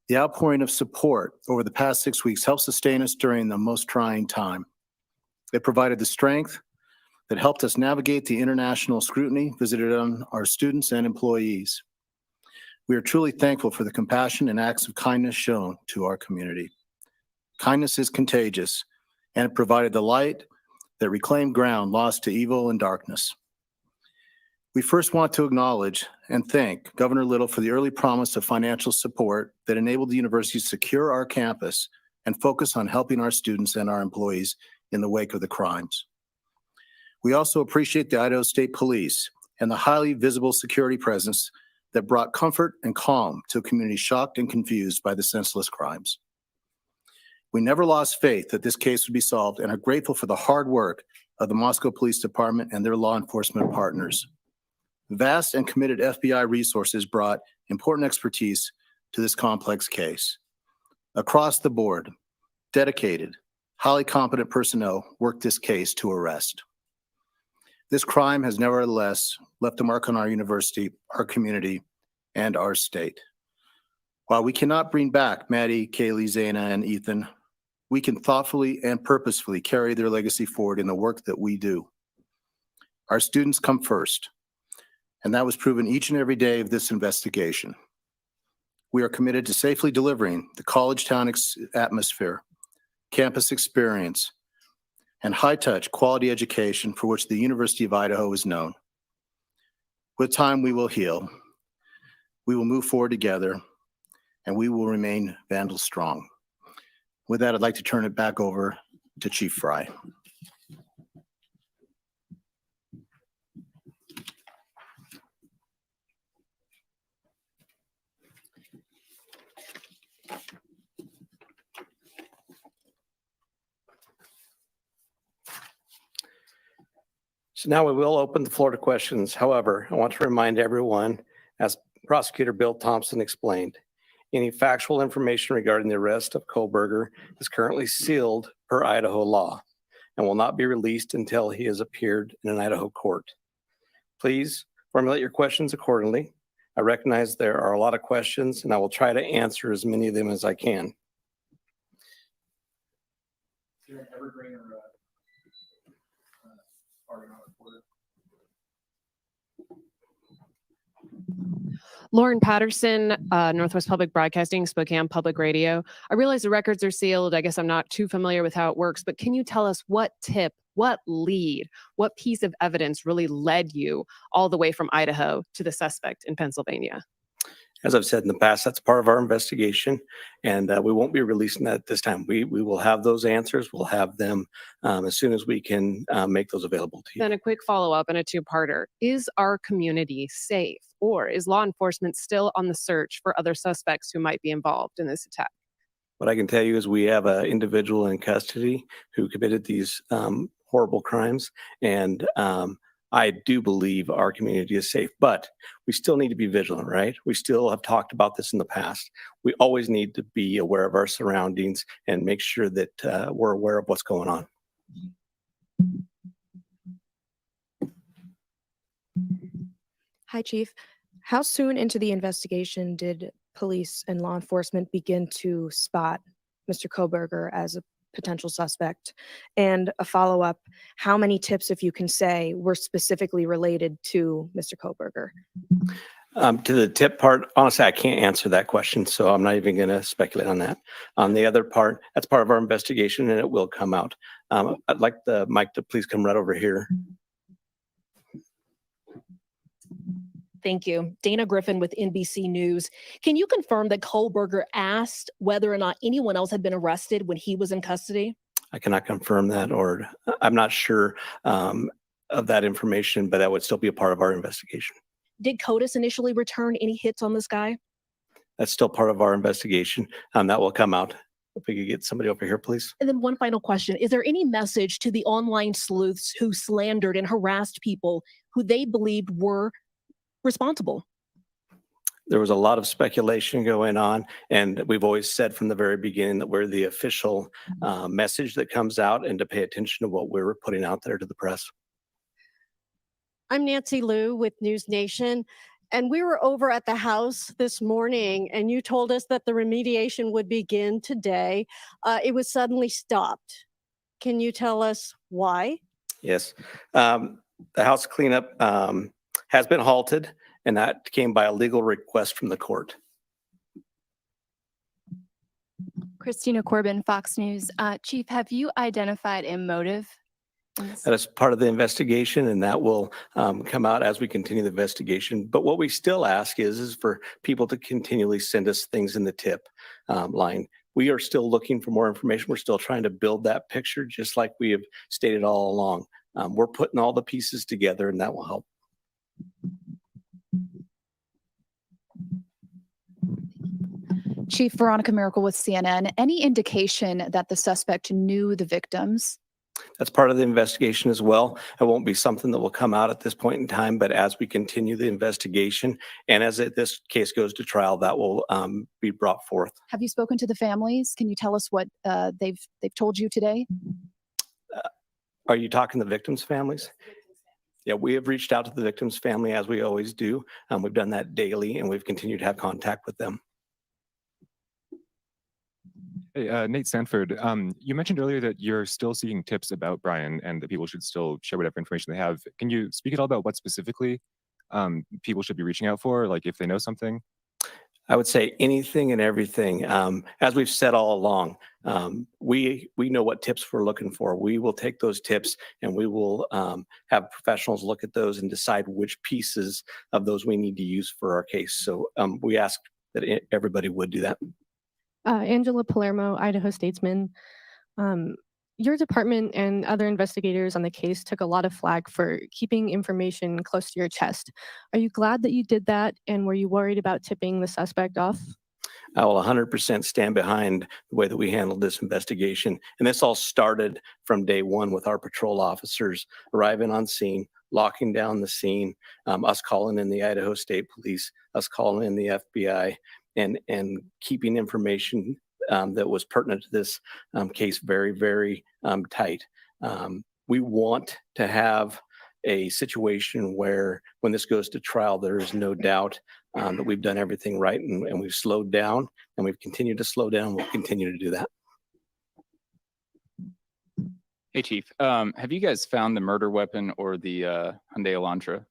The outpouring of support over the past 6 weeks helped sustain us during the most trying time. It provided the strength that helped us navigate the international scrutiny visited on our students and employees. We are truly thankful for the compassion and acts of kindness shown to our community. Kindness is contagious, and it provided the light that reclaimed ground lost to evil and darkness. We first want to acknowledge and thank Governor Little for the early promise of financial support that enabled the university to secure our campus and focus on helping our students and our employees in the wake of the crimes. We also appreciate the Idaho State Police and the highly visible security presence that brought comfort and calm to a community shocked and confused by the senseless crimes. We never lost faith that this case would be solved and are grateful for the hard work of the Moscow Police Department and their law enforcement partners. Vast and committed FBI resources brought important expertise to this complex case. Across the board, dedicated, highly competent personnel worked this case to arrest. This crime has nevertheless left a mark on our university, our community, and our state. While we cannot bring back Maddie, Kaylee, Zaina, and Ethan, we can thoughtfully and purposefully carry their legacy forward in the work that we do. Our students come first, and that was proven each and every day of this investigation. We are committed to safely delivering the college town atmosphere, campus experience, and high-touch quality education for which the University of Idaho is known. With time, we will heal. We will move forward together, and we will remain Vandal strong. With that, I'd like to turn it back over to Chief Fry. So now we will open the floor to questions. However, I want to remind everyone, as Prosecutor Bill Thompson explained, any factual information regarding the arrest of Kohlberger is currently sealed per Idaho law and will not be released until he has appeared in an Idaho court. Please formulate your questions accordingly. I recognize there are a lot of questions, and I will try to answer as many of them as I can. Lauren Patterson, Northwest Public Broadcasting, Spokane Public Radio. I realize the records are sealed. I guess I'm not too familiar with how it works, but can you tell us what tip What lead, what piece of evidence really led you all the way from Idaho to the suspect in Pennsylvania? As I've said in the past, that's part of our investigation, and we won't be releasing that at this time. We will have those answers. We'll have them as soon as we can make those available to you. Then a quick follow-up and a two-parter. Is our community safe, or is law enforcement still on the search for other suspects who might be involved in this attack? What I can tell you is we have an individual in custody who committed these horrible crimes, and I do believe our community is safe, but we still need to be vigilant, right? We still have talked about this in the past. We always need to be aware of our surroundings and make sure that we're aware of what's going on. Hi, Chief. How soon into the investigation did police and law enforcement begin to spot Mr. Koberger as a potential suspect? And a follow-up, how many tips, if you can say, were specifically related to Mr. Koberger? To the tip part, honestly, I can't answer that question, so I'm not even going to speculate on that. On the other part, that's part of our investigation, and it will come out. I'd like the mic to please come right over here. Thank you. Dana Griffin with NBC News. Can you confirm that Kohlberger asked whether or not anyone else had been arrested when he was in custody? I cannot confirm that, or I'm not sure of that information, but that would still be a part of our investigation. Did CODIS initially return any hits on this guy? That's still part of our investigation. That will come out. If we could get somebody over here, please. And then one final question. Is there any message to the online sleuths who slandered and harassed people who they believed were responsible? There was a lot of speculation going on, and we've always said from the very beginning that we're the official message that comes out, and to pay attention to what we're putting out there to the press. I'm Nancy Liu with News Nation, and we were over at the house this morning, and you told us that the remediation would begin today. It was suddenly stopped. Can you tell us why? Yes. The house cleanup has been halted, and that came by a legal request from the court. Christina Corbin, Fox News. Chief, have you identified a motive? That is part of the investigation, and that will come out as we continue the investigation. But what we still ask is for people to continually send us things in the tip line. We are still looking for more information. We're still trying to build that picture, just like we have stated all along. We're putting all the pieces together, and that will help. Chief Veronica Miracle with CNN. Any indication that the suspect knew the victims? That's part of the investigation as well. It won't be something that will come out at this point in time, but as we continue the investigation and as this case goes to trial, that will be brought forth. Have you spoken to the families? Can you tell us what they've told you today? Are you talking the victims' families? Yeah, we have reached out to the victim's family as we always do. We've done that daily, and we've continued to have contact with them. Hey, Nate Sanford, you mentioned earlier that you're still seeking tips about Brian and that people should still share whatever information they have. Can you speak at all about what specifically people should be reaching out for, like if they know something? I would say anything and everything. As we've said all along, we know what tips we're looking for. We will take those tips and we will have professionals look at those and decide which pieces of those we need to use for our case. So we ask that everybody would do that. Angela Palermo, Idaho Statesman. Your department and other investigators on the case took a lot of flack for keeping information close to your chest. Are you glad that you did that? And were you worried about tipping the suspect off? I will 100% stand behind the way that we handled this investigation. And this all started from day one with our patrol officers arriving on scene, locking down the scene, us calling in the Idaho State Police, us calling in the FBI, and keeping information that was pertinent to this case very, very tight. We want to have a situation where when this goes to trial, there is no doubt that we've done everything right and we've slowed down and we've continued to slow down. We'll continue to do that. Hey, Chief. Have you guys found the murder weapon or the Hyundai Elantra?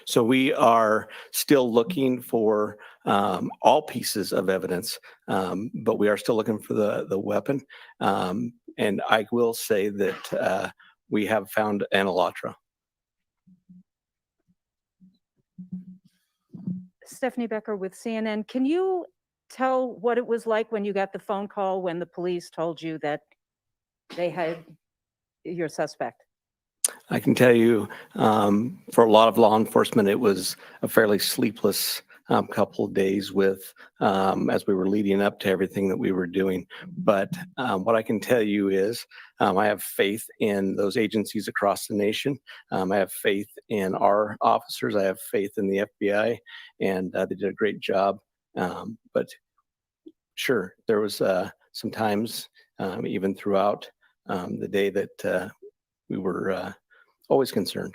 So we are still looking for all pieces of evidence, but we are still looking for the weapon. And I will say that we have found an Elantra. Stephanie Becker with CNN. Can you tell what it was like when you got the phone call when the police told you that they had your suspect? I can tell you, for a lot of law enforcement, it was a fairly sleepless couple of days with as we were leading up to everything that we were doing. But what I can tell you is I have faith in those agencies across the nation. I have faith in our officers. I have faith in the FBI, and they did a great job. But sure, there was some times, even throughout the day, that we were always concerned.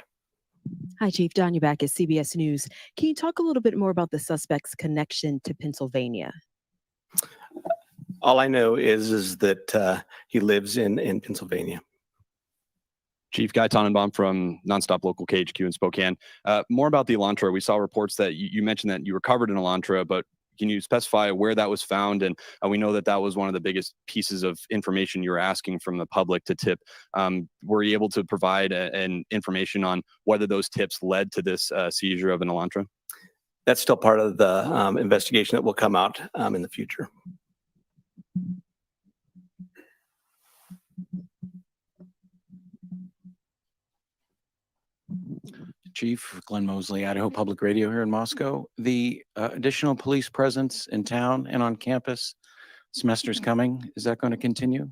Hi, Chief. Danya back at CBS News. Can you talk a little bit more about the suspect's connection to Pennsylvania? All I know is that he lives in Pennsylvania. Chief Guy Tannenbaum from Nonstop Local KHQ in Spokane. More about the Elantra. We saw reports that you mentioned that you recovered an Elantra, but can you specify where that was found? And we know that that was one of the biggest pieces of information you were asking from the public to tip. Were you able to provide an information on whether those tips led to this seizure of an Elantra? That's still part of the investigation that will come out in the future. Chief Glenn Mosley, Idaho Public Radio here in Moscow. The additional police presence in town and on campus, semester's coming. Is that going to continue?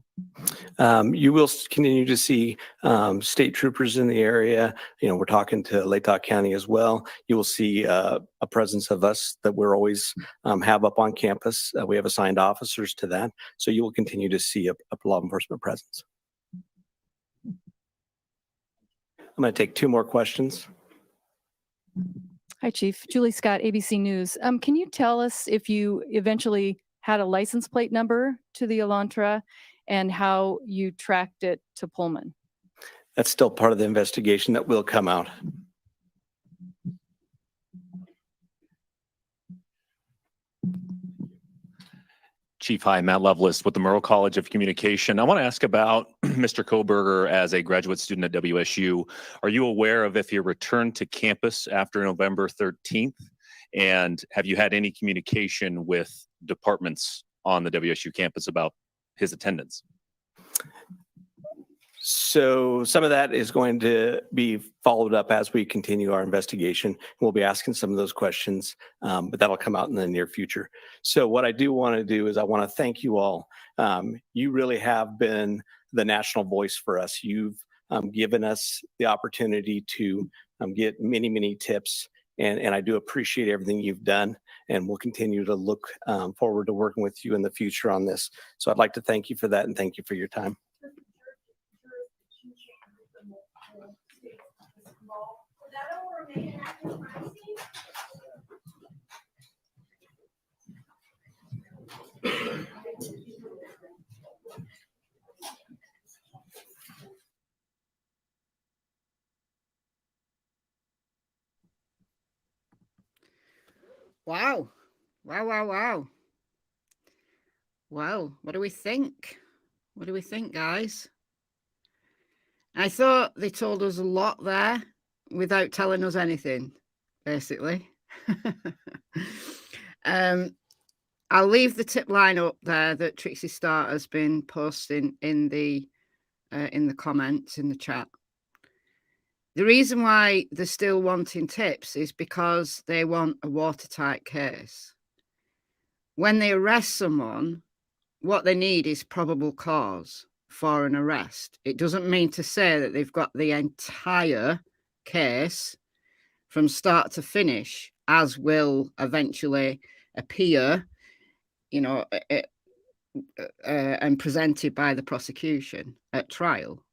You will continue to see state troopers in the area. You know, we're talking to Latah County as well. You will see a presence of us that we're always have up on campus. We have assigned officers to that. So you will continue to see a law enforcement presence. I'm going to take two more questions. Hi, Chief. Julie Scott, ABC News. Can you tell us if you eventually had a license plate number to the Elantra and how you tracked it to Pullman? That's still part of the investigation that will come out. Chief, hi, Matt Lovelace with the Murrow College of Communication. I want to ask about Mr. Koberger as a graduate student at WSU. Are you aware of if he returned to campus after November 13th? And have you had any communication with departments on the WSU campus about his attendance? So some of that is going to be followed up as we continue our investigation. We'll be asking some of those questions, but that'll come out in the near future. So what I do want to do is I want to thank you all. You really have been the national voice for us. You've given us the opportunity to get many, many tips. And I do appreciate everything you've done, and we'll continue to look forward to working with you in the future on this. So I'd like to thank you for that, and thank you for your time. Wow. Wow. Well, what do we think? What do we think, guys? I thought they told us a lot there without telling us anything, basically. I'll leave the tip line up there that Trixie Starr has been posting in the comments in the chat. The reason why they're still wanting tips is because they want a watertight case. When they arrest someone, what they need is probable cause for an arrest. It doesn't mean to say that they've got the entire case from start to finish, as will eventually appear, you know, and presented by the prosecution at trial.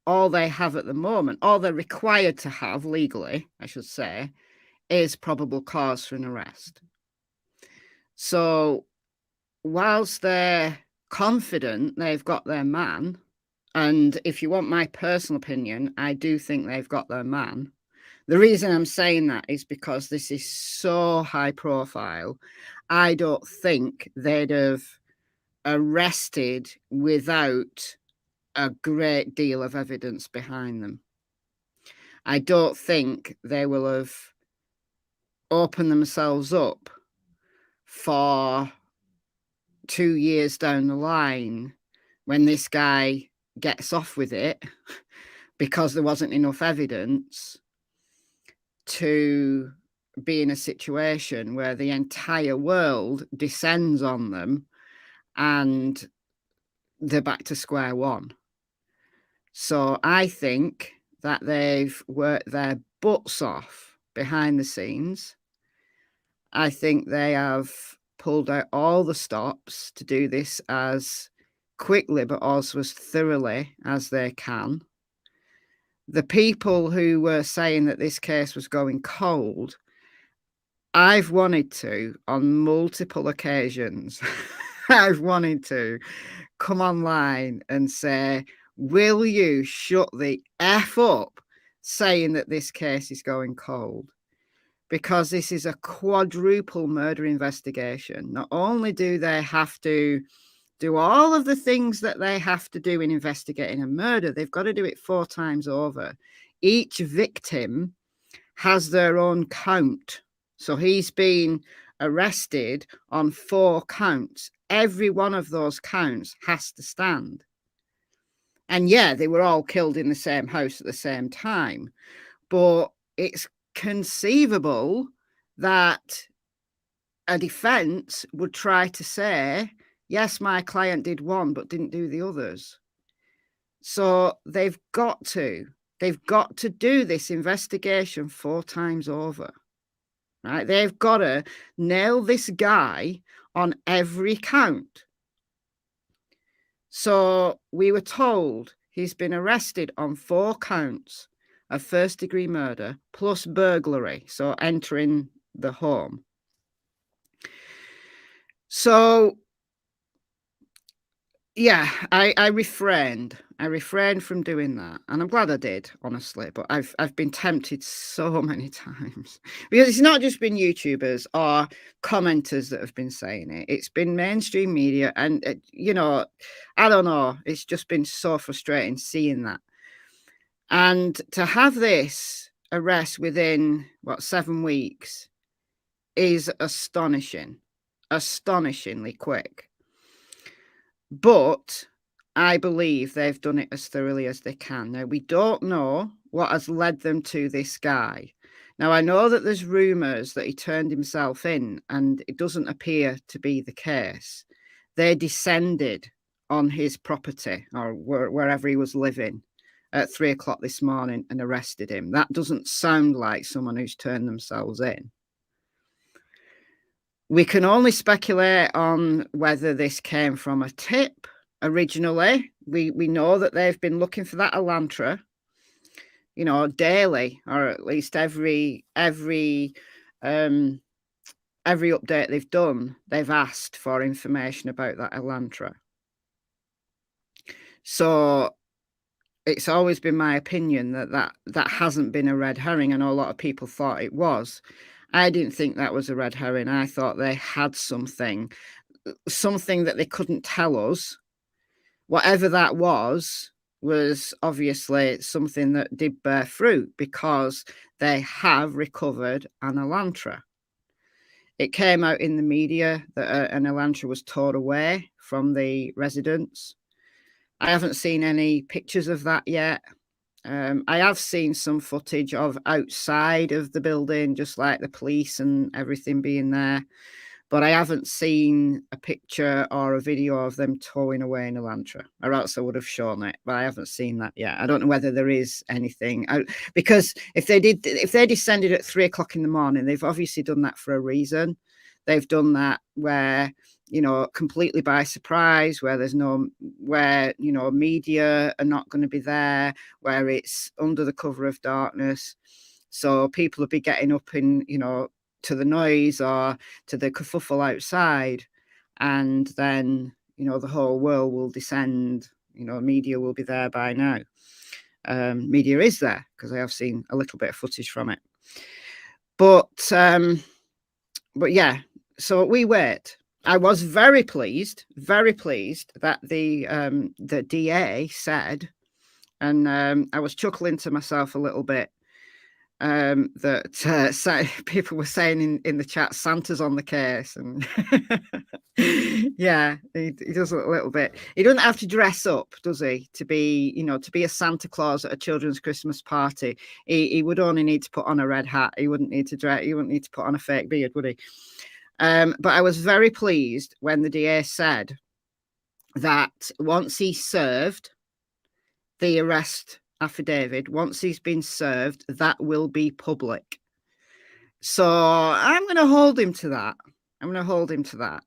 All they have at the moment, all they're required to have legally, I should say, is probable cause for an arrest. So whilst they're confident they've got their man, and if you want my personal opinion, I do think they've got their man. The reason I'm saying that is because this is so high profile. I don't think they'd have arrested without a great deal of evidence behind them. I don't think they will have opened themselves up for 2 years down the line when this guy gets off with it because there wasn't enough evidence to be in a situation where the entire world descends on them and they're back to square one. So I think that they've worked their butts off behind the scenes. I think they have pulled out all the stops to do this as quickly but also as thoroughly as they can. The people who were saying that this case was going cold, I've wanted to, on multiple occasions, I've wanted to come online and say, will you shut the F up saying that this case is going cold? Because this is a quadruple murder investigation. Not only do they have to do all of the things that they have to do in investigating a murder, they've got to do it 4 times over. Each victim has their own count. So he's been arrested on 4 counts. Every one of those counts has to stand. And yeah, they were all killed in the same house at the same time. But it's conceivable that a defense would try to say, yes, my client did one, but didn't do the others. So they've got to do this investigation 4 times over, right? They've got to nail this guy on every count. So we were told he's been arrested on 4 counts of first-degree murder plus burglary, so entering the home. So yeah, I refrained from doing that, and I'm glad I did, honestly. But I've been tempted so many times, because it's not just been YouTubers or commenters that have been saying it. It's been mainstream media, and you know, I don't know. It's just been so frustrating seeing that. And to have this arrest within 7 weeks is astonishing, astonishingly quick. But I believe they've done it as thoroughly as they can. Now, we don't know what has led them to this guy. Now, I know that there's rumours that he turned himself in, and it doesn't appear to be the case. They descended on his property or wherever he was living at 3 o'clock this morning and arrested him. That doesn't sound like someone who's turned themselves in. We can only speculate on whether this came from a tip originally. We know that they've been looking for that Elantra, you know, daily, or at least every update they've done, they've asked for information about that Elantra. So it's always been my opinion that hasn't been a red herring. I know a lot of people thought it was. I didn't think that was a red herring. I thought they had something that they couldn't tell us. Whatever that was obviously something that did bear fruit, because they have recovered an Elantra. It came out in the media that an Elantra was towed away from the residence. I haven't seen any pictures of that yet. I have seen some footage of outside of the building, just like the police and everything being there. But I haven't seen a picture or a video of them towing away an Elantra, or else I would have shown it. But I haven't seen that yet. I don't know whether there is anything out, because if they descended at 3 o'clock in the morning, they've obviously done that for a reason. They've done that where, you know, completely by surprise, where you know, media are not going to be there, where it's under the cover of darkness. So people will be getting up in, you know, to the noise or to the kerfuffle outside. And then, you know, the whole world will descend. You know, media will be there by now. Media is there, because I have seen a little bit of footage from it. But yeah, so we wait. I was very pleased that the DA said, and I was chuckling to myself a little bit, that people were saying in the chat, Santa's on the case, and yeah, he does a little bit. He doesn't have to dress up, does he, to be, to be a Santa Claus at a children's Christmas party. He would only need to put on a red hat. He wouldn't need to dress. He wouldn't need to put on a fake beard, would he? But I was very pleased when the DA said that once he served the arrest affidavit, once he's been served, that will be public. So I'm going to hold him to that.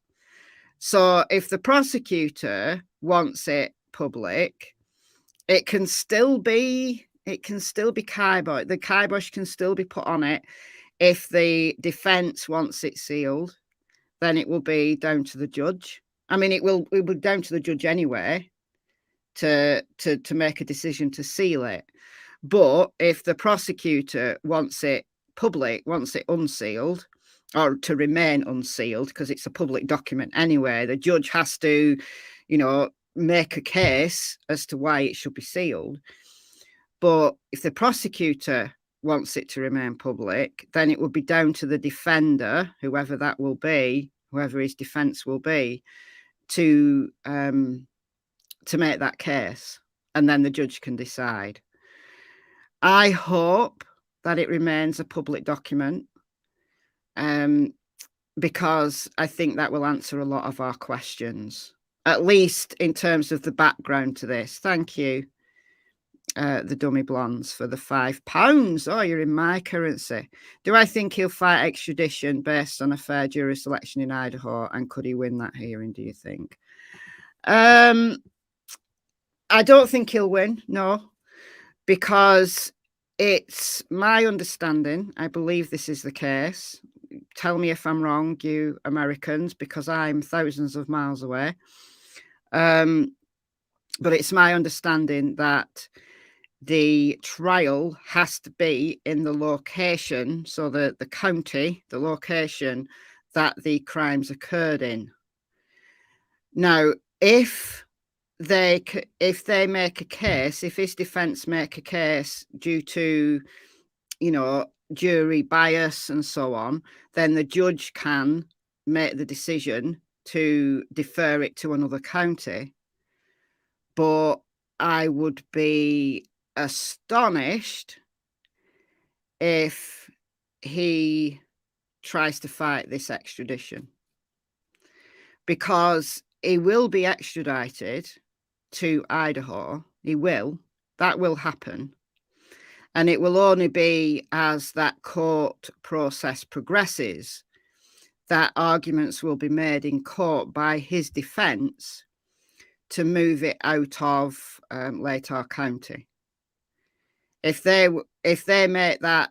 So if the prosecutor wants it public, it can still be kibosh. The kibosh can still be put on it. If the defense wants it sealed, then it will be down to the judge. I mean, it will be down to the judge anyway to make a decision to seal it. But if the prosecutor wants it public, wants it unsealed, or to remain unsealed, because it's a public document anyway, the judge has to, make a case as to why it should be sealed. But if the prosecutor wants it to remain public, then it would be down to the defender, whoever that will be, whoever his defense will be, to make that case, and then the judge can decide. I hope that it remains a public document, because I think that will answer a lot of our questions, at least in terms of the background to this. Thank you, the dummy blondes, for the £5. Oh, you're in my currency. Do I think he'll fight extradition based on a fair jury selection in Idaho, and could he win that hearing, do you think? I don't think he'll win, no, because it's my understanding, I believe this is the case. Tell me if I'm wrong, you Americans, because I'm thousands of miles away. But it's my understanding that the trial has to be in the location, so the county, the location that the crimes occurred in. Now, if they make a case, if his defense make a case due to, jury bias and so on, then the judge can make the decision to defer it to another county. But I would be astonished if he tries to fight this extradition, because he will be extradited to Idaho. He will. That will happen. And it will only be as that court process progresses that arguments will be made in court by his defense to move it out of Latah County. If they make that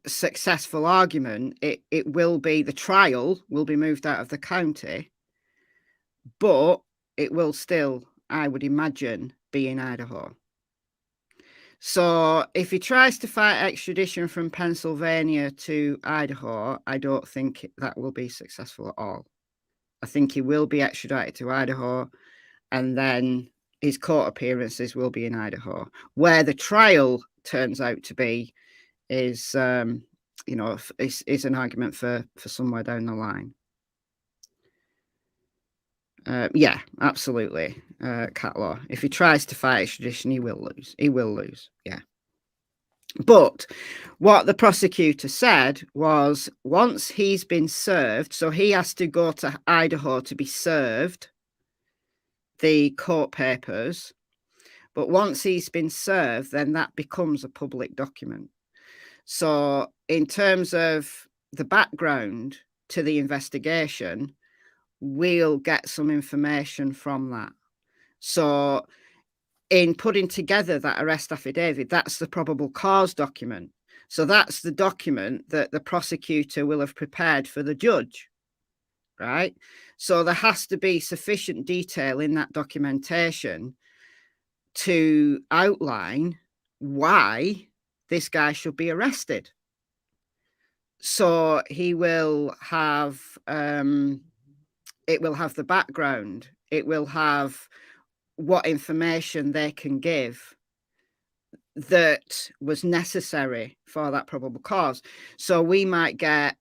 successful argument, it will be, the trial will be moved out of the county, but it will still, I would imagine, be in Idaho. So if he tries to fight extradition from Pennsylvania to Idaho, I don't think that will be successful at all. I think he will be extradited to Idaho, and then his court appearances will be in Idaho. Where the trial turns out to be is, is an argument for somewhere down the line. Yeah, absolutely. Cat law. If he tries to fight extradition, he will lose. He will lose. Yeah. But what the prosecutor said was, once he's been served, so he has to go to Idaho to be served the court papers. But once he's been served, then that becomes a public document. So in terms of the background to the investigation, we'll get some information from that. So in putting together that arrest affidavit, that's the probable cause document. So that's the document that the prosecutor will have prepared for the judge, right? So there has to be sufficient detail in that documentation to outline why this guy should be arrested. So he will have, it will have the background. It will have what information they can give that was necessary for that probable cause. So we might get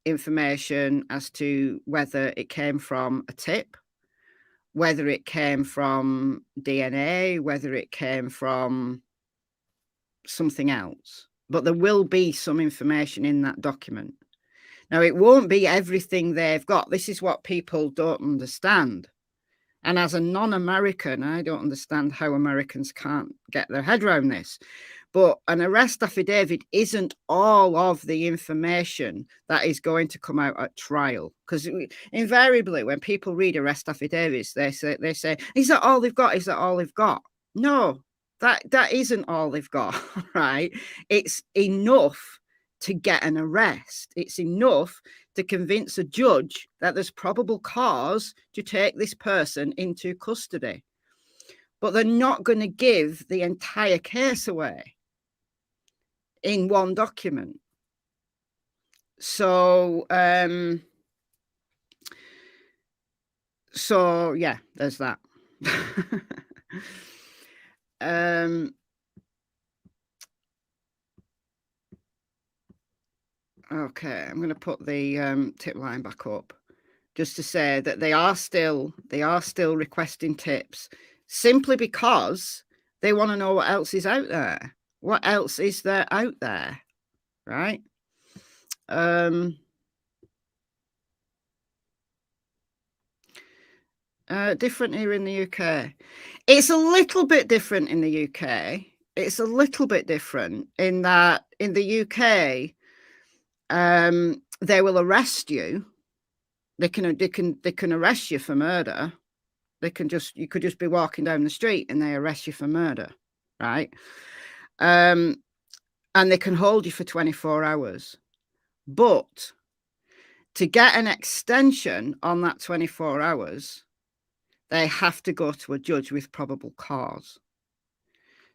information as to whether it came from a tip, whether it came from DNA, whether it came from something else. But there will be some information in that document. Now, it won't be everything they've got. This is what people don't understand. And as a non-American, I don't understand how Americans can't get their head around this. But an arrest affidavit isn't all of the information that is going to come out at trial. Because invariably, when people read arrest affidavits, they say, is that all they've got? Is that all they've got? No, that isn't all they've got, right? It's enough to get an arrest. It's enough to convince a judge that there's probable cause to take this person into custody. But they're not going to give the entire case away in one document. So, yeah, there's that. Okay, I'm going to put the tip line back up just to say that they are still requesting tips simply because they want to know what else is out there. What else is there out there, right? Different here in the UK. It's a little bit different in the UK. It's a little bit different in that in the UK, they will arrest you. They can arrest you for murder. You could just be walking down the street and they arrest you for murder, right? And they can hold you for 24 hours. But to get an extension on that 24 hours, they have to go to a judge with probable cause.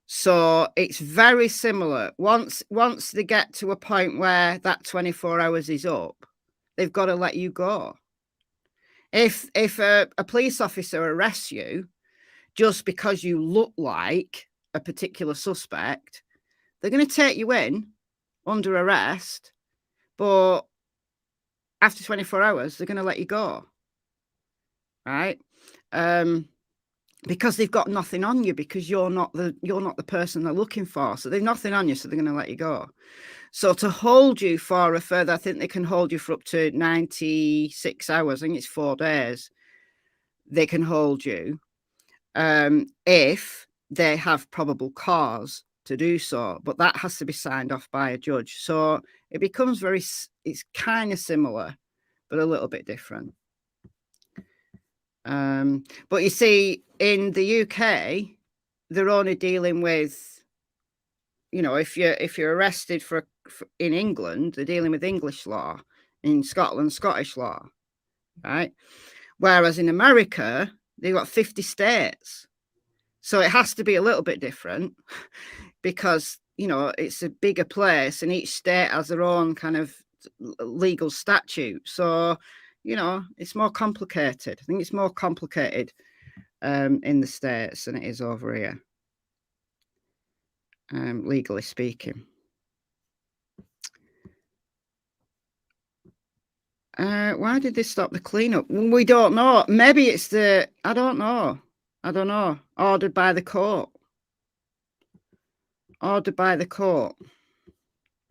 So it's very similar. Once they get to a point where that 24 hours is up, they've got to let you go. If a police officer arrests you just because you look like a particular suspect, they're going to take you in under arrest, but after 24 hours, they're going to let you go, right? Because they've got nothing on you, because you're not the person they're looking for. So they've nothing on you, so they're going to let you go. So to hold you for a further, I think they can hold you for up to 96 hours. I think it's 4 days. They can hold you if they have probable cause to do so, but that has to be signed off by a judge. So it becomes it's kind of similar, but a little bit different. But you see, in the UK, they're only dealing with, if you're arrested in England, they're dealing with English law. In Scotland, Scottish law, right? Whereas in America, they've got 50 states. So it has to be a little bit different because, it's a bigger place and each state has their own kind of legal statute. So, it's more complicated. I think it's more complicated in the States than it is over here, legally speaking. Why did they stop the cleanup? We don't know. Maybe it's I don't know. Ordered by the court. Ordered by the court.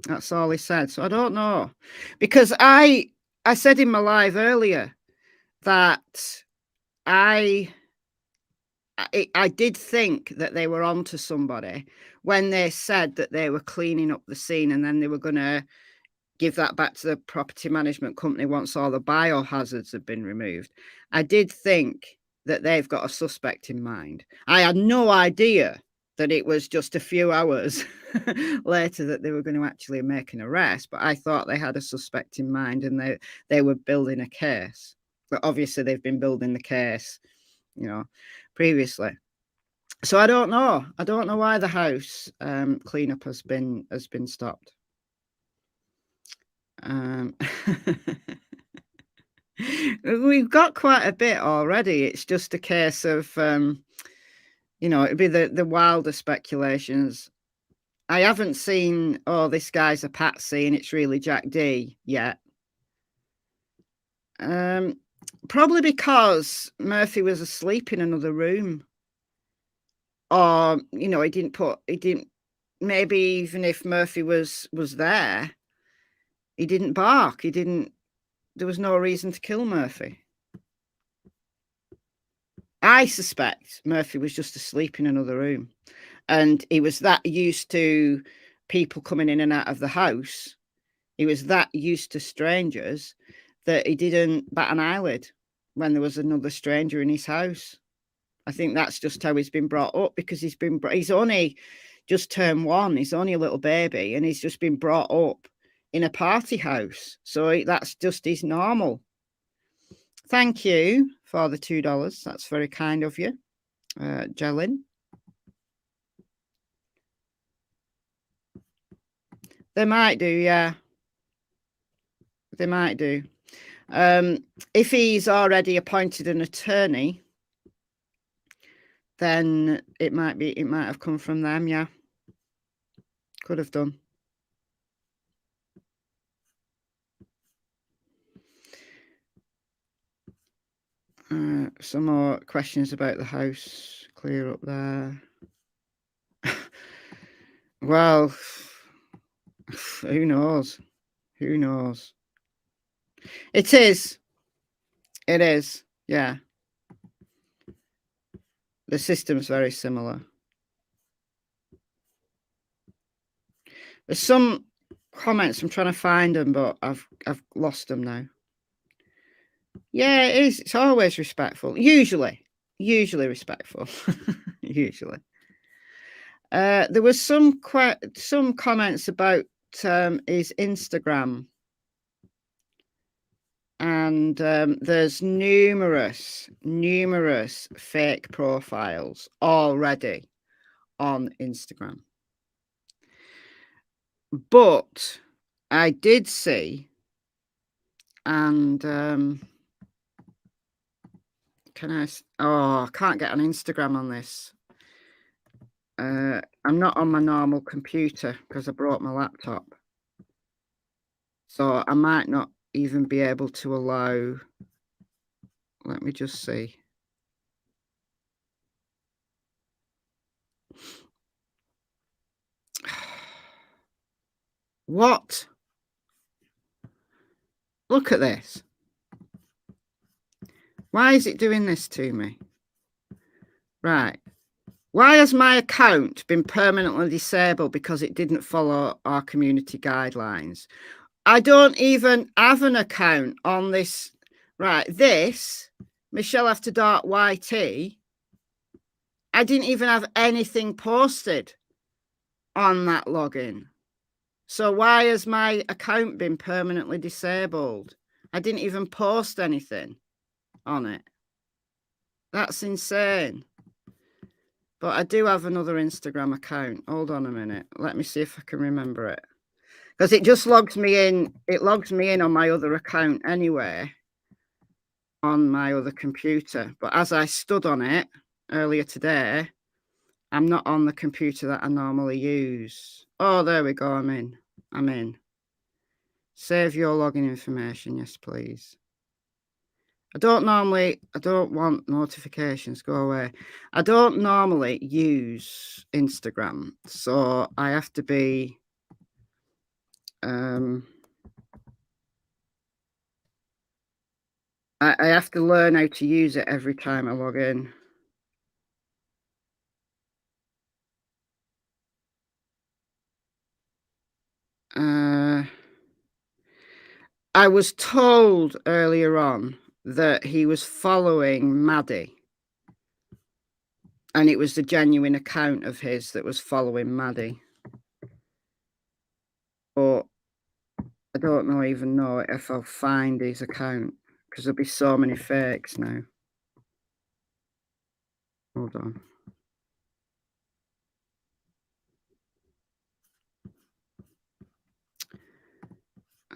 That's all he said. So I don't know. Because I said in my live earlier that I did think that they were onto somebody when they said that they were cleaning up the scene and then they were going to give that back to the property management company once all the biohazards had been removed. I did think that they've got a suspect in mind. I had no idea that it was just a few hours later that they were going to actually make an arrest, but I thought they had a suspect in mind and they were building a case. But obviously they've been building the case, previously. So I don't know. I don't know why the house cleanup has been stopped. We've got quite a bit already. It's just a case of, you know, it'd be the wilder speculations. I haven't seen, oh, this guy's a patsy and it's really Jack D yet. Probably because Murphy was asleep in another room. Or, you know, he didn't, maybe even if Murphy was there, he didn't bark. There was no reason to kill Murphy. I suspect Murphy was just asleep in another room. And he was that used to people coming in and out of the house. He was that used to strangers that he didn't bat an eyelid when there was another stranger in his house. I think that's just how he's been brought up, because he's only just turned 1. He's only a little baby and he's just been brought up in a party house. So that's just his normal. Thank you for the $2. That's very kind of you, Jellin. They might do, yeah. They might do. If he's already appointed an attorney, then it might have come from them, yeah. Could have done. Some more questions about the house. Clear up there. Well, who knows? Who knows? It is. It is. Yeah. The system's very similar. There's some comments. I'm trying to find them, but I've lost them now. Yeah, it is. It's always respectful. Usually respectful. Usually. There was some comments about his Instagram, and there's numerous fake profiles already on Instagram. But I did see, and I can't get on Instagram on this. I'm not on my normal computer because I brought my laptop. So I might not even be able to allow. Let me just see. What? Look at this. Why is it doing this to me? Right. Why has my account been permanently disabled because it didn't follow our community guidelines? I don't even have an account on this. Right. This, MichelleAfterDark YT, I didn't even have anything posted on that login. So why has my account been permanently disabled? I didn't even post anything on it. That's insane. But I do have another Instagram account. Hold on a minute. Let me see if I can remember it. Because it just logs me in. It logs me in on my other account anyway, on my other computer. But as I stood on it earlier today, I'm not on the computer that I normally use. Oh, there we go. I'm in. I'm in. Save your login information. Yes, please. I don't want notifications. Go away. I don't normally use Instagram. So I have to be, I have to learn how to use it every time I log in. I was told earlier on that he was following Maddie. And it was the genuine account of his that was following Maddie. But I don't even know if I'll find his account, because there'll be so many fakes now. Hold on.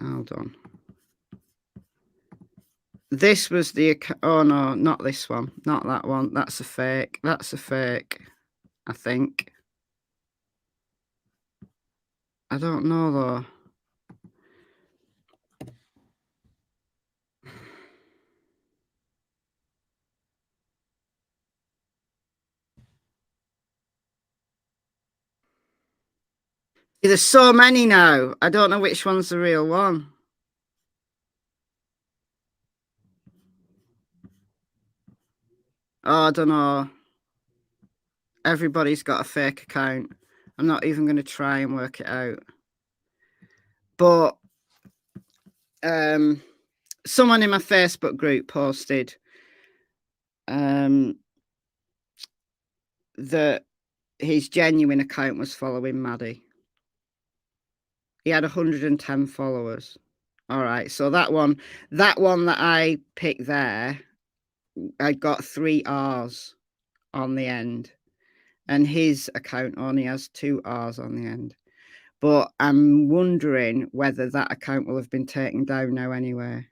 Hold on. This was the, oh no, not this one, not that one. That's a fake. That's a fake, I think. I don't know though. There's so many now. I don't know which one's the real one. Oh, I don't know. Everybody's got a fake account. I'm not even going to try and work it out. But someone in my Facebook group posted that his genuine account was following Maddie. He had 110 followers. All right, so that one that I picked there, I got 3 R's on the end, and his account only has 2 R's on the end. But I'm wondering whether that account will have been taken down now anyway.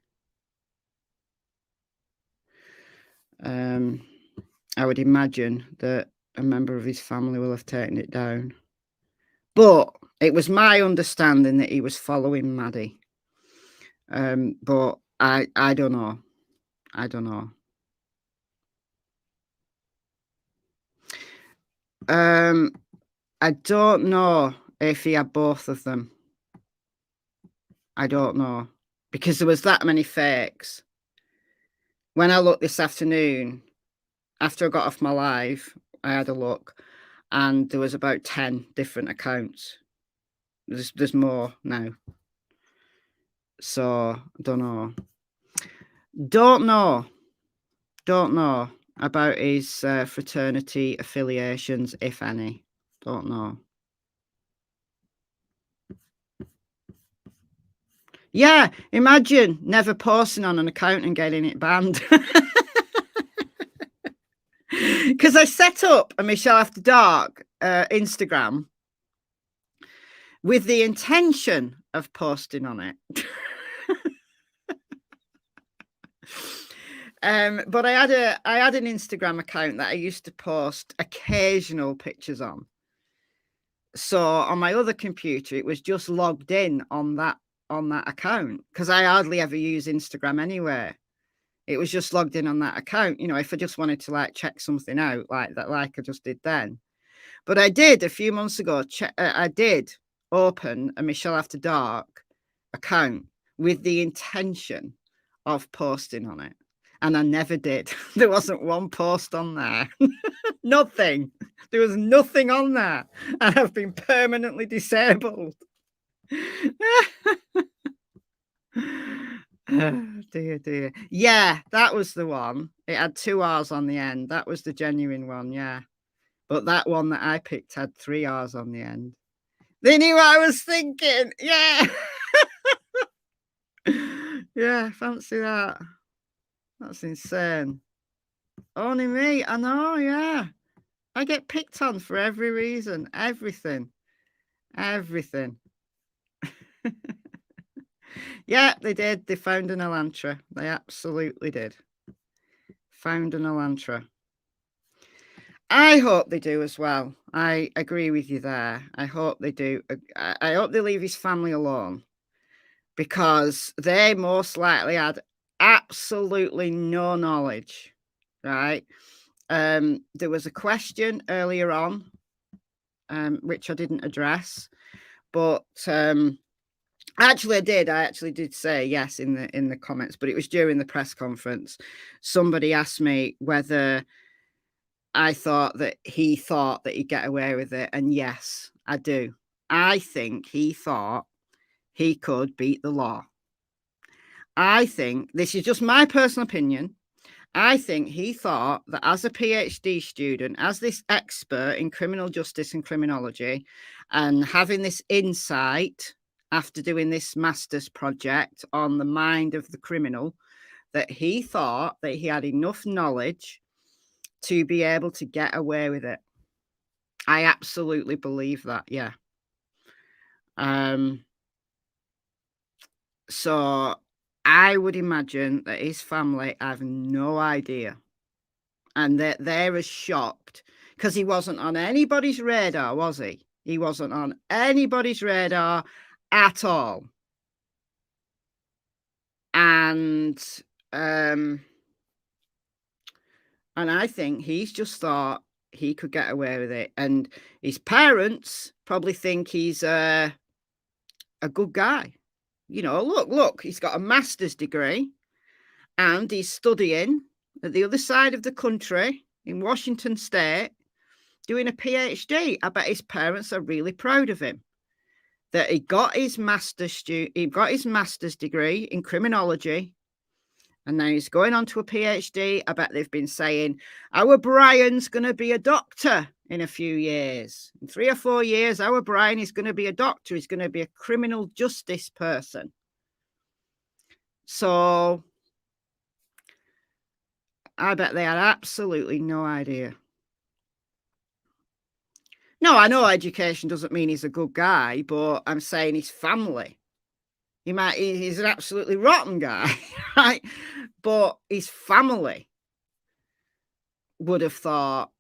I would imagine that a member of his family will have taken it down. But it was my understanding that he was following Maddie. But I don't know. I don't know. I don't know if he had both of them. I don't know, because there was that many fakes. When I looked this afternoon, after I got off my live, I had a look, and there was about 10 different accounts. There's more now. So, don't know. Don't know about his fraternity affiliations, if any. Don't know. Yeah, imagine never posting on an account and getting it banned. Because I set up a MichelleAfterDark Instagram with the intention of posting on it. But I had an Instagram account that I used to post occasional pictures on. So on my other computer, it was just logged in on that account, because I hardly ever use Instagram anyway. It was just logged in on that account, you know, if I just wanted to like check something out like that, like I just did then. But I did a few months ago, I did open a MichelleAfterDark account with the intention of posting on it. And I never did. There wasn't one post on there. Nothing. There was nothing on there. And I've been permanently disabled. Oh, dear. Yeah, that was the one. It had 2 R's on the end. That was the genuine one, yeah. But that one that I picked had 3 R's on the end. They knew what I was thinking. Yeah. Yeah, fancy that. That's insane. Only me. I know, yeah. I get picked on for every reason. Everything. Yeah, they did. They found an Elantra. They absolutely did. Found an Elantra. I hope they do as well. I agree with you there. I hope they do. I hope they leave his family alone, because they most likely had absolutely no knowledge, right? There was a question earlier on, which I didn't address, but actually I did. I actually did say yes in the comments, but it was during the press conference. Somebody asked me whether I thought that he'd get away with it, and yes, I do. I think he thought he could beat the law. I think, this is just my personal opinion, I think he thought that as a PhD student, as this expert in criminal justice and criminology, and having this insight after doing this master's project on the mind of the criminal, that he thought that he had enough knowledge to be able to get away with it. I absolutely believe that, yeah. So I would imagine that his family have no idea. And that they're as shocked because he wasn't on anybody's radar, was he? He wasn't on anybody's radar at all. And I think he's just thought he could get away with it. And his parents probably think he's a good guy. You know, look, he's got a master's degree and he's studying at the other side of the country in Washington State, doing a PhD. I bet his parents are really proud of him that he got his master's degree in criminology, and now he's going on to a PhD. I bet they've been saying, our Brian's going to be a doctor in a few years. In 3 or 4 years, our Brian is going to be a doctor. He's going to be a criminal justice person. So I bet they had absolutely no idea. No, I know education doesn't mean he's a good guy, but I'm saying his family. He's an absolutely rotten guy, right? But his family would have thought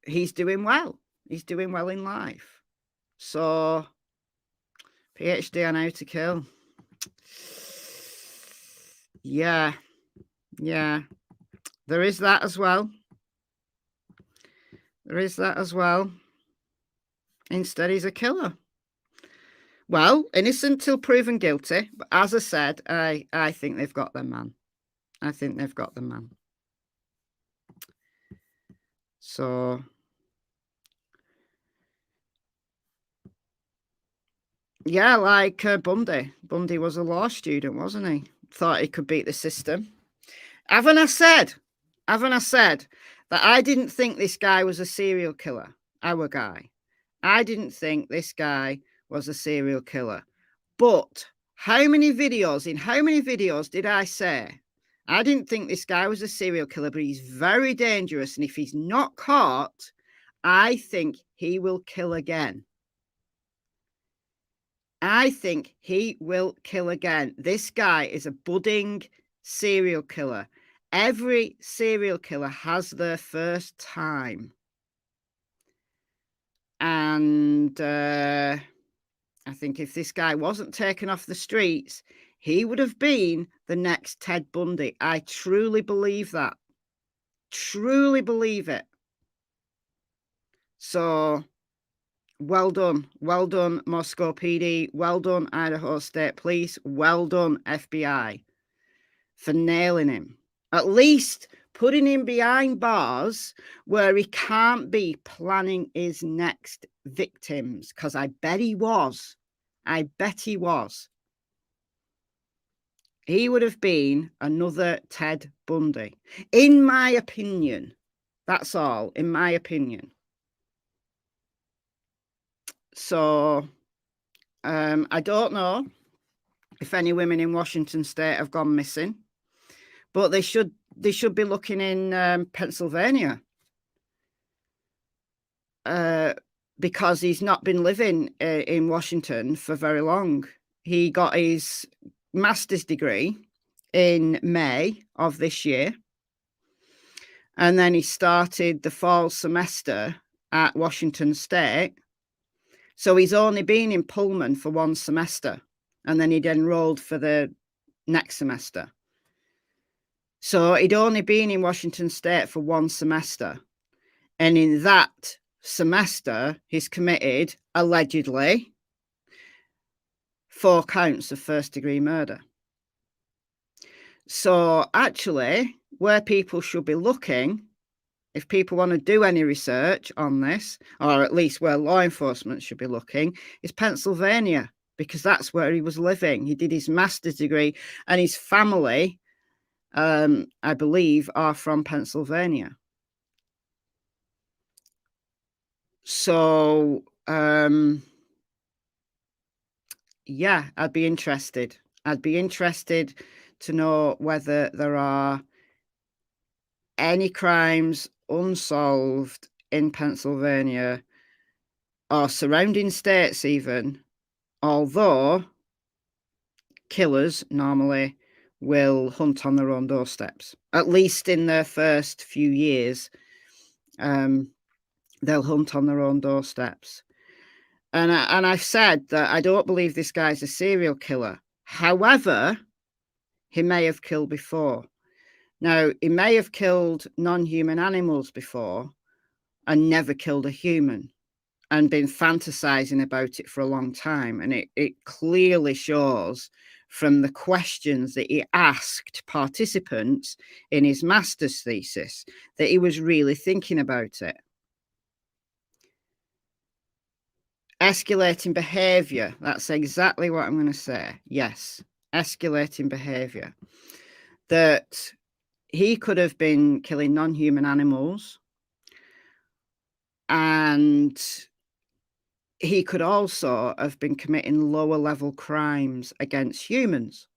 he's doing well. He's doing well in life. So, PhD on how to kill. Yeah. There is that as well. Instead, he's a killer. Well, innocent till proven guilty. But as I said, I think they've got their man. So, yeah, like Bundy. Bundy was a law student, wasn't he? Thought he could beat the system. Haven't I said that I didn't think this guy was a serial killer? Our guy. I didn't think this guy was a serial killer. But how many videos did I say? I didn't think this guy was a serial killer, but he's very dangerous. And if he's not caught, I think he will kill again. This guy is a budding serial killer. Every serial killer has their first time. And I think if this guy wasn't taken off the streets, he would have been the next Ted Bundy. I truly believe that. Truly believe it. So, well done. Well done, Moscow PD. Well done, Idaho State Police. Well done, FBI, for nailing him. At least putting him behind bars where he can't be planning his next victims, because I bet he was. He would have been another Ted Bundy, in my opinion. That's all, in my opinion. So, I don't know if any women in Washington State have gone missing, but they should be looking in Pennsylvania, because he's not been living in Washington for very long. He got his master's degree in May of this year, and then he started the fall semester at Washington State. So he's only been in Pullman for one semester, and then he'd enrolled for the next semester. So he'd only been in Washington State for one semester. And in that semester, he's committed, allegedly, 4 counts of first-degree murder. So actually, where people should be looking, if people want to do any research on this, or at least where law enforcement should be looking, is Pennsylvania, because that's where he was living. He did his master's degree, and his family, I believe, are from Pennsylvania. So, yeah, I'd be interested. To know whether there are any crimes unsolved in Pennsylvania or surrounding states even, although killers normally will hunt on their own doorsteps. At least in their first few years, they'll hunt on their own doorsteps. And I've said that I don't believe this guy's a serial killer. However, he may have killed before. Now, he may have killed non-human animals before and never killed a human and been fantasizing about it for a long time. And it clearly shows from the questions that he asked participants in his master's thesis that he was really thinking about it. Escalating behavior. That's exactly what I'm going to say. Yes, escalating behavior. That he could have been killing non-human animals, and he could also have been committing lower level crimes against humans.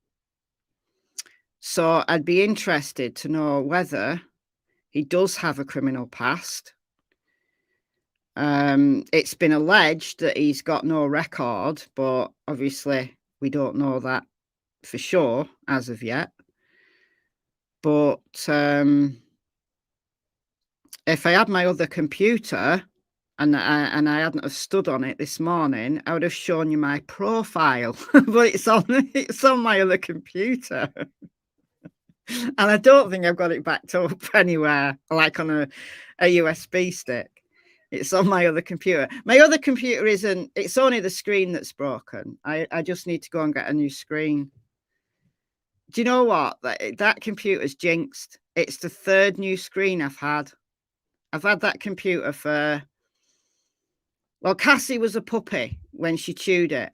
So I'd be interested to know whether he does have a criminal past. It's been alleged that he's got no record, but obviously we don't know that for sure as of yet. But if I had my other computer and I hadn't have stood on it this morning, I would have shown you my profile. But it's on my other computer. And I don't think I've got it backed up anywhere, like on a USB stick. It's on my other computer. My other computer it's only the screen that's broken. I just need to go and get a new screen. Do you know what? That computer's jinxed. It's the third new screen I've had. I've had that computer for... Well, Cassie was a puppy when she chewed it.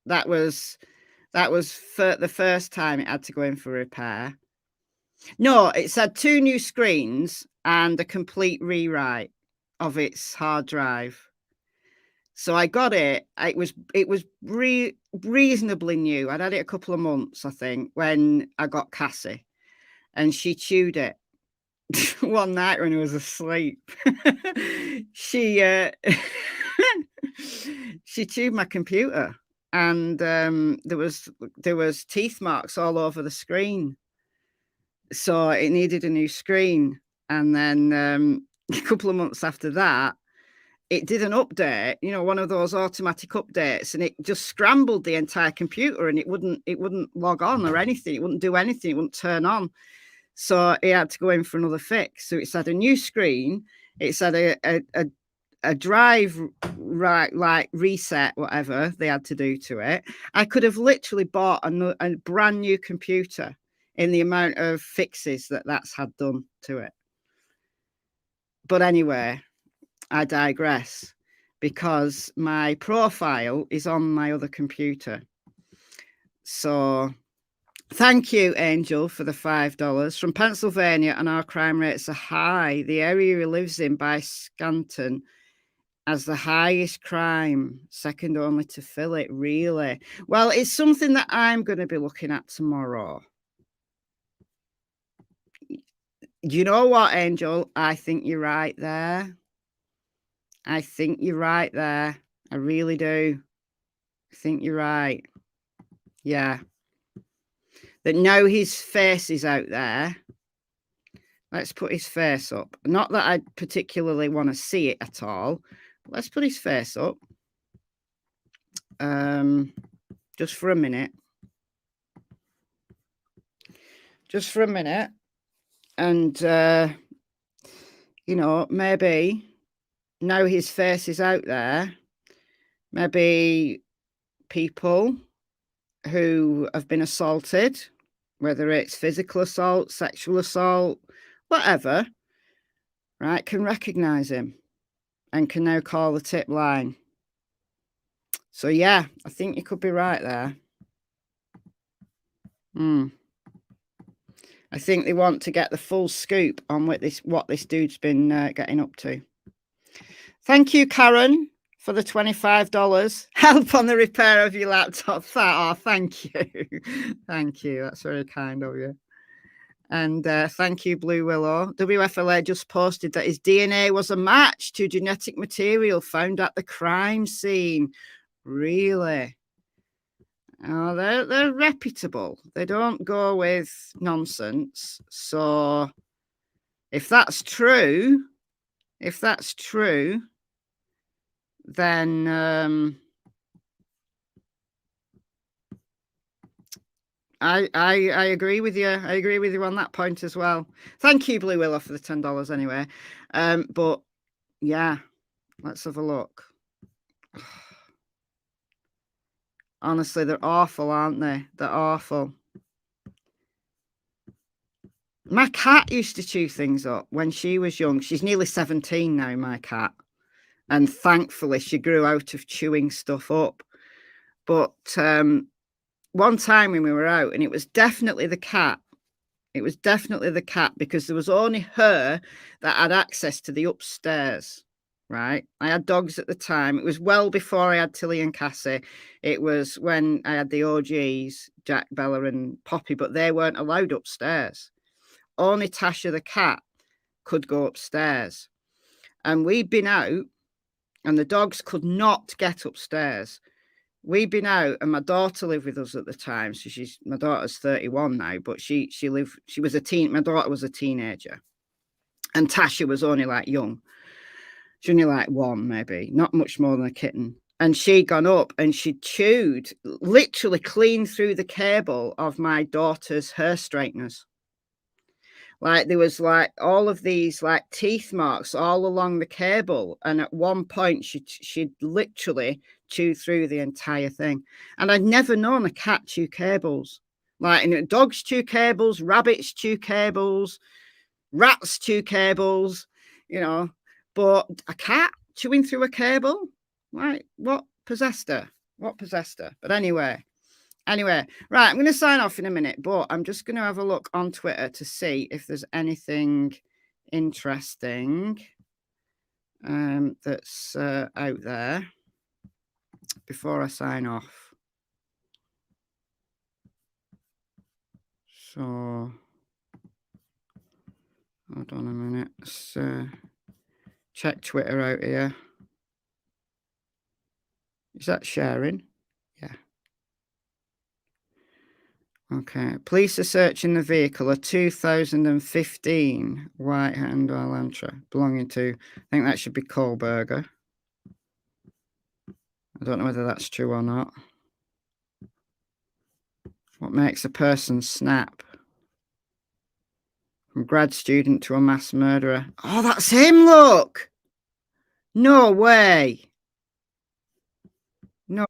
That was for the first time it had to go in for repair. No, it's had 2 new screens and a complete rewrite of its hard drive. So I got it. It was reasonably new. I'd had it a couple of months, I think, when I got Cassie, and she chewed it one night when I was asleep. She chewed my computer, and there was teeth marks all over the screen. So it needed a new screen. And then a couple of months after that, it did an update, one of those automatic updates, and it just scrambled the entire computer, and it wouldn't log on or anything. It wouldn't do anything. It wouldn't turn on. So it had to go in for another fix. So it's had a new screen. It's had a drive like reset, whatever they had to do to it. I could have literally bought a brand new computer in the amount of fixes that's had done to it. But anyway, I digress, because my profile is on my other computer. So thank you, Angel, for the $5. From Pennsylvania, and our crime rates are high. The area he lives in by Scanton has the highest crime, second only to Philip. Really? Well, it's something that I'm going to be looking at tomorrow. You know what, Angel? I think you're right there. I think you're right there. I really do. I think you're right. Yeah. That now his face is out there. Let's put his face up. Not that I particularly want to see it at all. But let's put his face up. Just for a minute. Just for a minute. And, maybe now his face is out there, maybe people who have been assaulted, whether it's physical assault, sexual assault, whatever, right, can recognize him and can now call the tip line. So, yeah, I think you could be right there. I think they want to get the full scoop on what this dude's been getting up to. Thank you, Karen, for the $25. Help on the repair of your laptop. Oh, thank you. Thank you. That's very kind of you. And thank you, Blue Willow. WFLA just posted that his DNA was a match to genetic material found at the crime scene. Really? Oh, they're reputable. They don't go with nonsense. So if that's true, then I agree with you. I agree with you on that point as well. Thank you, Blue Willow, for the $10 anyway. But yeah, let's have a look. Honestly, they're awful, aren't they? They're awful. My cat used to chew things up when she was young. She's nearly 17 now, my cat. And thankfully, she grew out of chewing stuff up. But one time when we were out, and it was definitely the cat. It was definitely the cat, because there was only her that had access to the upstairs, right? I had dogs at the time. It was well before I had Tilly and Cassie. It was when I had the OGs, Jack, Bella and Poppy, but they weren't allowed upstairs. Only Tasha the cat could go upstairs. And we'd been out and the dogs could not get upstairs. We'd been out and my daughter lived with us at the time. So my daughter's 31 now, but my daughter was a teenager. And Tasha was only like young. She only like 1, maybe, not much more than a kitten. And she'd gone up and she chewed literally clean through the cable of my daughter's hair straighteners. Like there was like all of these like teeth marks all along the cable. And at one point she'd literally chew through the entire thing. And I'd never known a cat chew cables. Like dogs chew cables, rabbits chew cables, rats chew cables, but a cat chewing through a cable? Like what possessed her? What possessed her? But anyway, right, I'm going to sign off in a minute, but I'm just going to have a look on Twitter to see if there's anything interesting that's out there before I sign off. So, hold on a minute. Let's check Twitter out here. Is that sharing? Yeah. Okay. Police are searching the vehicle, a 2015 white Hyundai Elantra belonging to, I think that should be Kohlberger. I don't know whether that's true or not. What makes a person snap? From grad student to a mass murderer. Oh, that's him, look! No way. No way.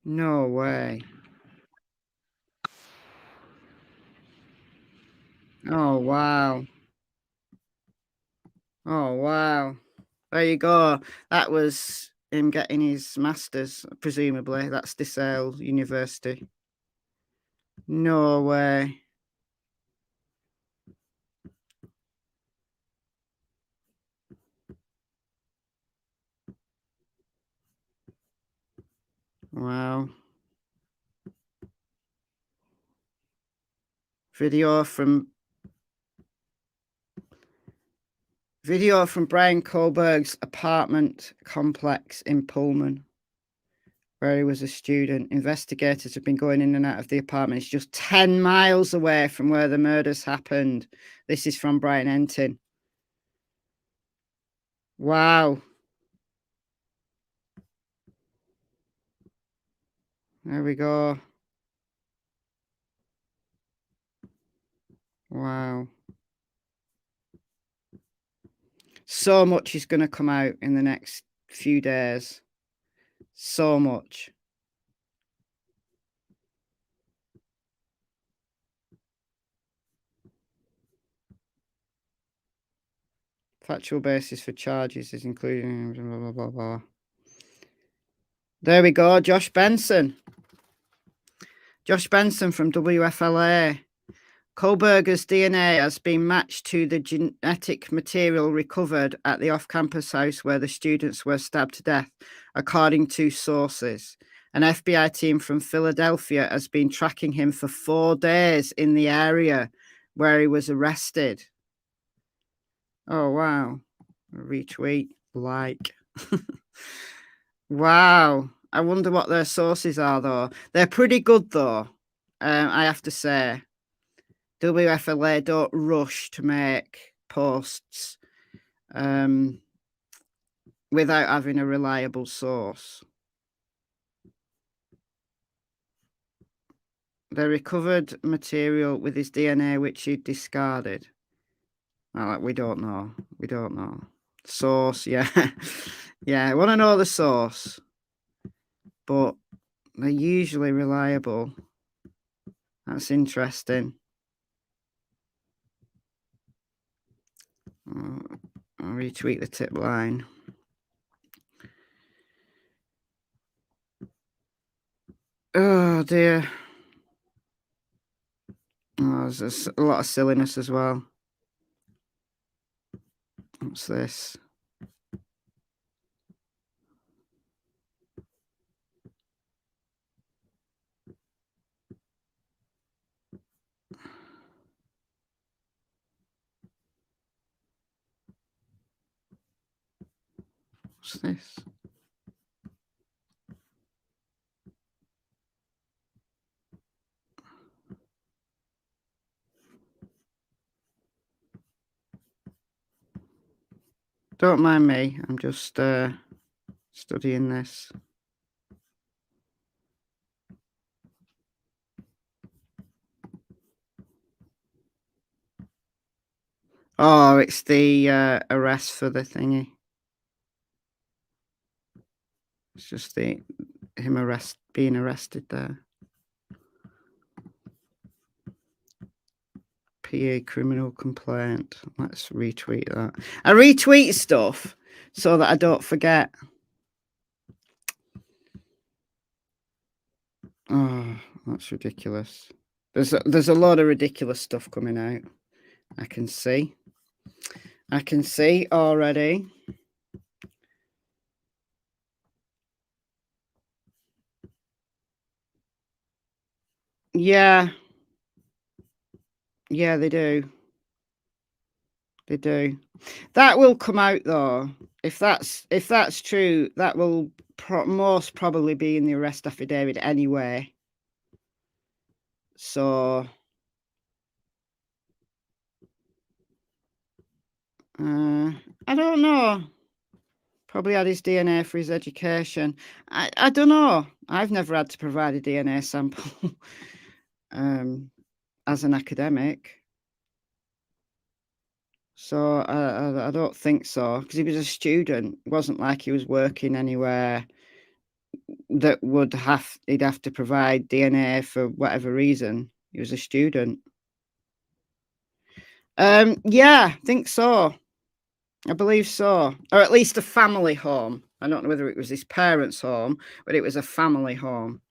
No way. Oh, wow. Oh, wow. There you go. That was him getting his master's, presumably. That's DeSale University. No way. Wow. Video from Brian Kohlberg's apartment complex in Pullman, where he was a student. Investigators have been going in and out of the apartment. It's just 10 miles away from where the murders happened. This is from Brian Entin. Wow. There we go. Wow. So much is going to come out in the next few days. So much. Factual basis for charges is including blah, blah, blah, blah. There we go. Josh Benson. Josh Benson from WFLA. Kohlberger's DNA has been matched to the genetic material recovered at the off-campus house where the students were stabbed to death, according to sources. An FBI team from Philadelphia has been tracking him for 4 days in the area where he was arrested. Oh, wow. Retweet, like. Wow. I wonder what their sources are, though. They're pretty good, though. I have to say. WFLA don't rush to make posts without having a reliable source. They recovered material with his DNA, which he discarded. Oh, we don't know. We don't know. Source, yeah. Yeah, I want to know the source. But they're usually reliable. That's interesting. I'll retweet the tip line. Oh dear. Oh, there's a lot of silliness as well. What's this? What's this? Don't mind me. I'm just studying this. Oh, it's the arrest for the thingy. It's just him being arrested there. PA criminal complaint. Let's retweet that. I retweet stuff so that I don't forget. Oh, that's ridiculous. There's a lot of ridiculous stuff coming out. I can see already. Yeah. Yeah, they do. They do. That will come out though. If that's true, that will most probably be in the arrest affidavit anyway. So I don't know. Probably had his DNA for his education. I don't know. I've never had to provide a DNA sample as an academic. So I don't think so, because he was a student. It wasn't like he was working anywhere that he'd have to provide DNA for whatever reason. He was a student. Yeah, I think so. I believe so. Or at least a family home. I don't know whether it was his parents' home, but it was a family home.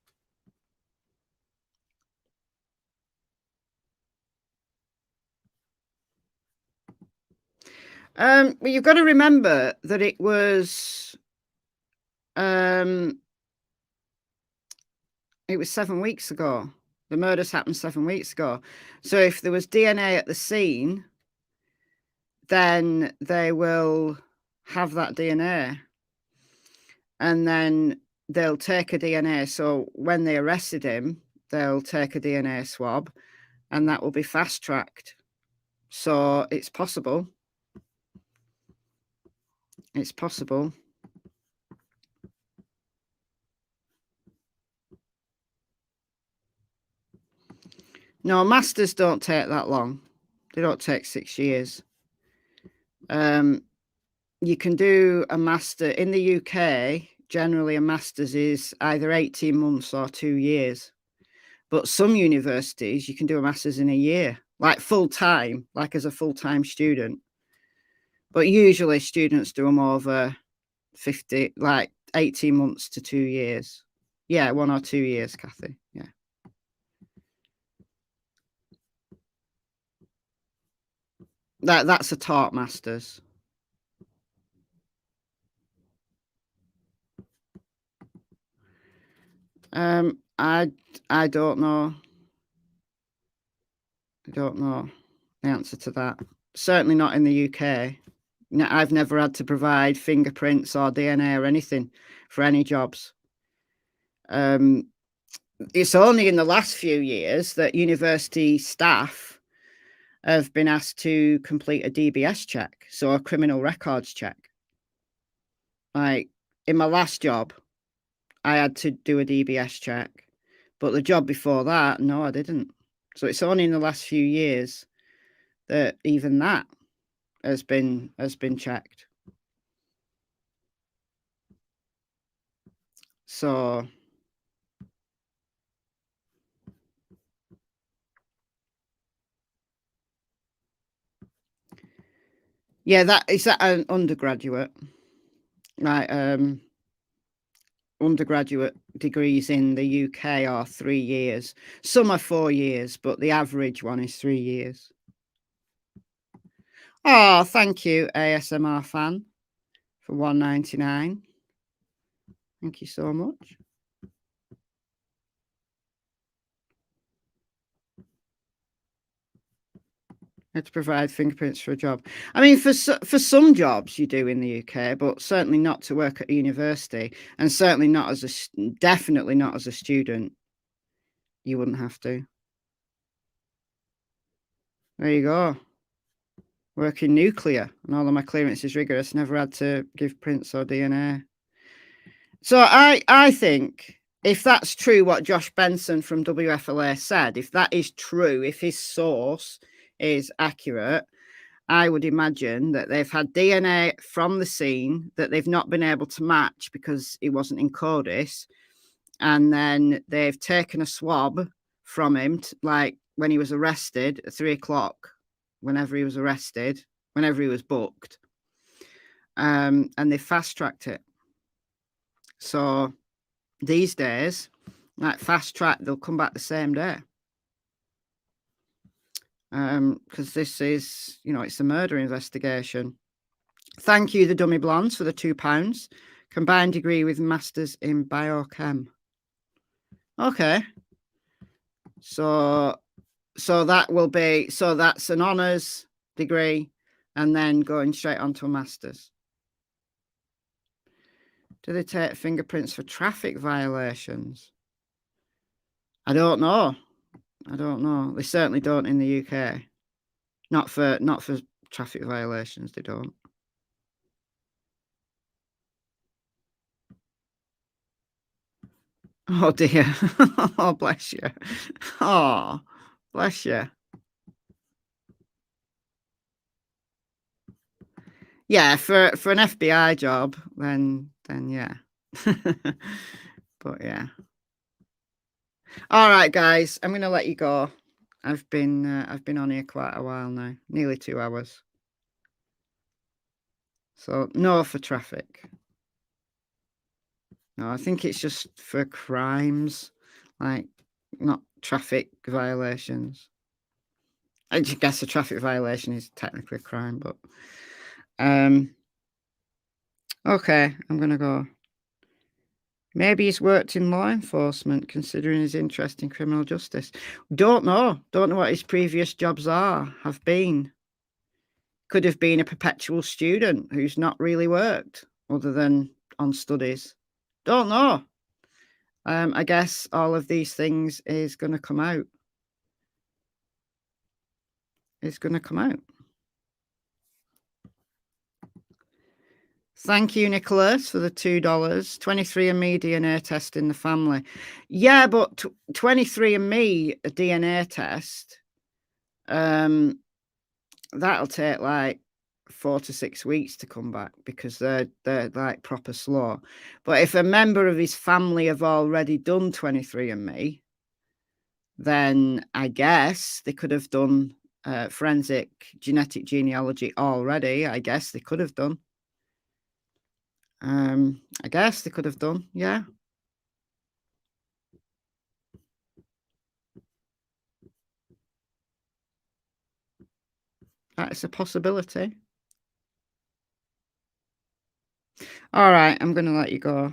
Well, you've got to remember that it was 7 weeks ago. The murders happened 7 weeks ago. So if there was DNA at the scene, then they will have that DNA. And then they'll take a DNA. So when they arrested him, they'll take a DNA swab and that will be fast-tracked. So it's possible. It's possible. No, masters don't take that long. They don't take 6 years. You can do a master in the UK. Generally, a master's is either 18 months or 2 years. But some universities, you can do a master's in a year, like full-time, like as a full-time student. But usually students do them over 18 months to 2 years. Yeah, 1 or 2 years, Kathy. Yeah. That's a taught master's. I don't know. I don't know the answer to that. Certainly not in the UK. I've never had to provide fingerprints or DNA or anything for any jobs. It's only in the last few years that university staff have been asked to complete a DBS check, so a criminal records check. Like in my last job, I had to do a DBS check, but the job before that, no, I didn't. So it's only in the last few years that even that has been checked. So yeah, that is that an undergraduate, right? Undergraduate degrees in the UK are 3 years. Some are 4 years, but the average one is 3 years. Oh, thank you, ASMR fan, for $1.99. Thank you so much. Had to provide fingerprints for a job. I mean, for some jobs you do in the UK, but certainly not to work at a university, and certainly not as a definitely not as a student. You wouldn't have to. There you go. Working nuclear, and all of my clearance is rigorous. Never had to give prints or DNA. So I think if that's true, what Josh Benson from WFLA said, if that is true, if his source is accurate, I would imagine that they've had DNA from the scene that they've not been able to match because it wasn't in CODIS, and then they've taken a swab from him, like when he was arrested at 3 o'clock, whenever he was arrested, whenever he was booked, and they fast-tracked it. So these days, like fast-track, they'll come back the same day. Because this is, you know, it's a murder investigation. Thank you, the Dummy Blondes, for the £2. Combined degree with masters in biochem. Okay. So that will be, so that's an honours degree and then going straight on to a master's. Do they take fingerprints for traffic violations? I don't know. I don't know. They certainly don't in the UK. Not for traffic violations, they don't. Oh dear. Oh, bless you. Oh, bless you. Yeah, for an FBI job, then yeah. But yeah. All right, guys, I'm gonna let you go. I've been on here quite a while now, nearly 2 hours. So no for traffic. No, I think it's just for crimes, like not traffic violations. I guess a traffic violation is technically a crime, but okay, I'm gonna go. Maybe he's worked in law enforcement, considering his interest in criminal justice. Don't know what his previous jobs have been. Could have been a perpetual student who's not really worked other than on studies. Don't know. I guess all of these things is going to come out. It's going to come out. Thank you, Nicholas, for the $2. 23andMe DNA test in the family. Yeah, but 23andMe a DNA test, that'll take like 4 to 6 weeks to come back because they're like proper slow. But if a member of his family have already done 23andMe, then I guess they could have done forensic genetic genealogy already. I guess they could have done. I guess they could have done, yeah. That's a possibility. All right, I'm going to let you go.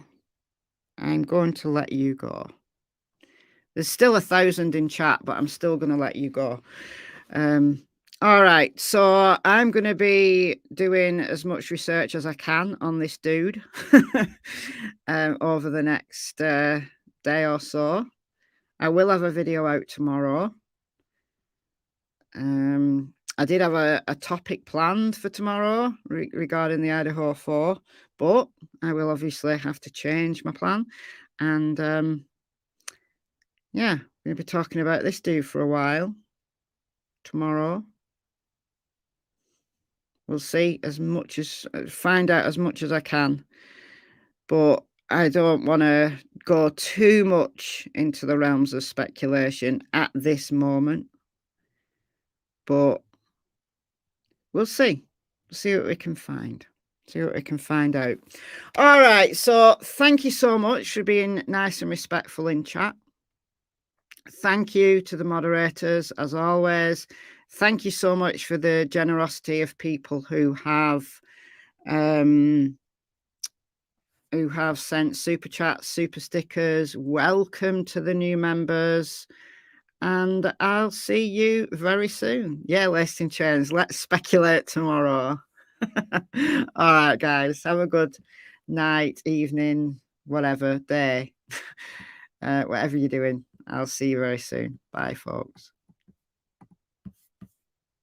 I'm going to let you go. There's still 1,000 in chat, but I'm still going to let you go. All right, so I'm going to be doing as much research as I can on this dude over the next day or so. I will have a video out tomorrow. I did have a topic planned for tomorrow regarding the Idaho 4, but I will obviously have to change my plan. And yeah, we'll be talking about this dude for a while tomorrow. We'll see as much as, find out as much as I can. But I don't want to go too much into the realms of speculation at this moment. But we'll see. We'll see what we can find. See what we can find out. All right. So thank you so much for being nice and respectful in chat. Thank you to the moderators, as always. Thank you so much for the generosity of people who have sent super chats, super stickers. Welcome to the new members. And I'll see you very soon. Yeah, Lacing Chains. Let's speculate tomorrow. All right, guys. Have a good night, evening, whatever, day. Whatever you're doing. I'll see you very soon. Bye, folks.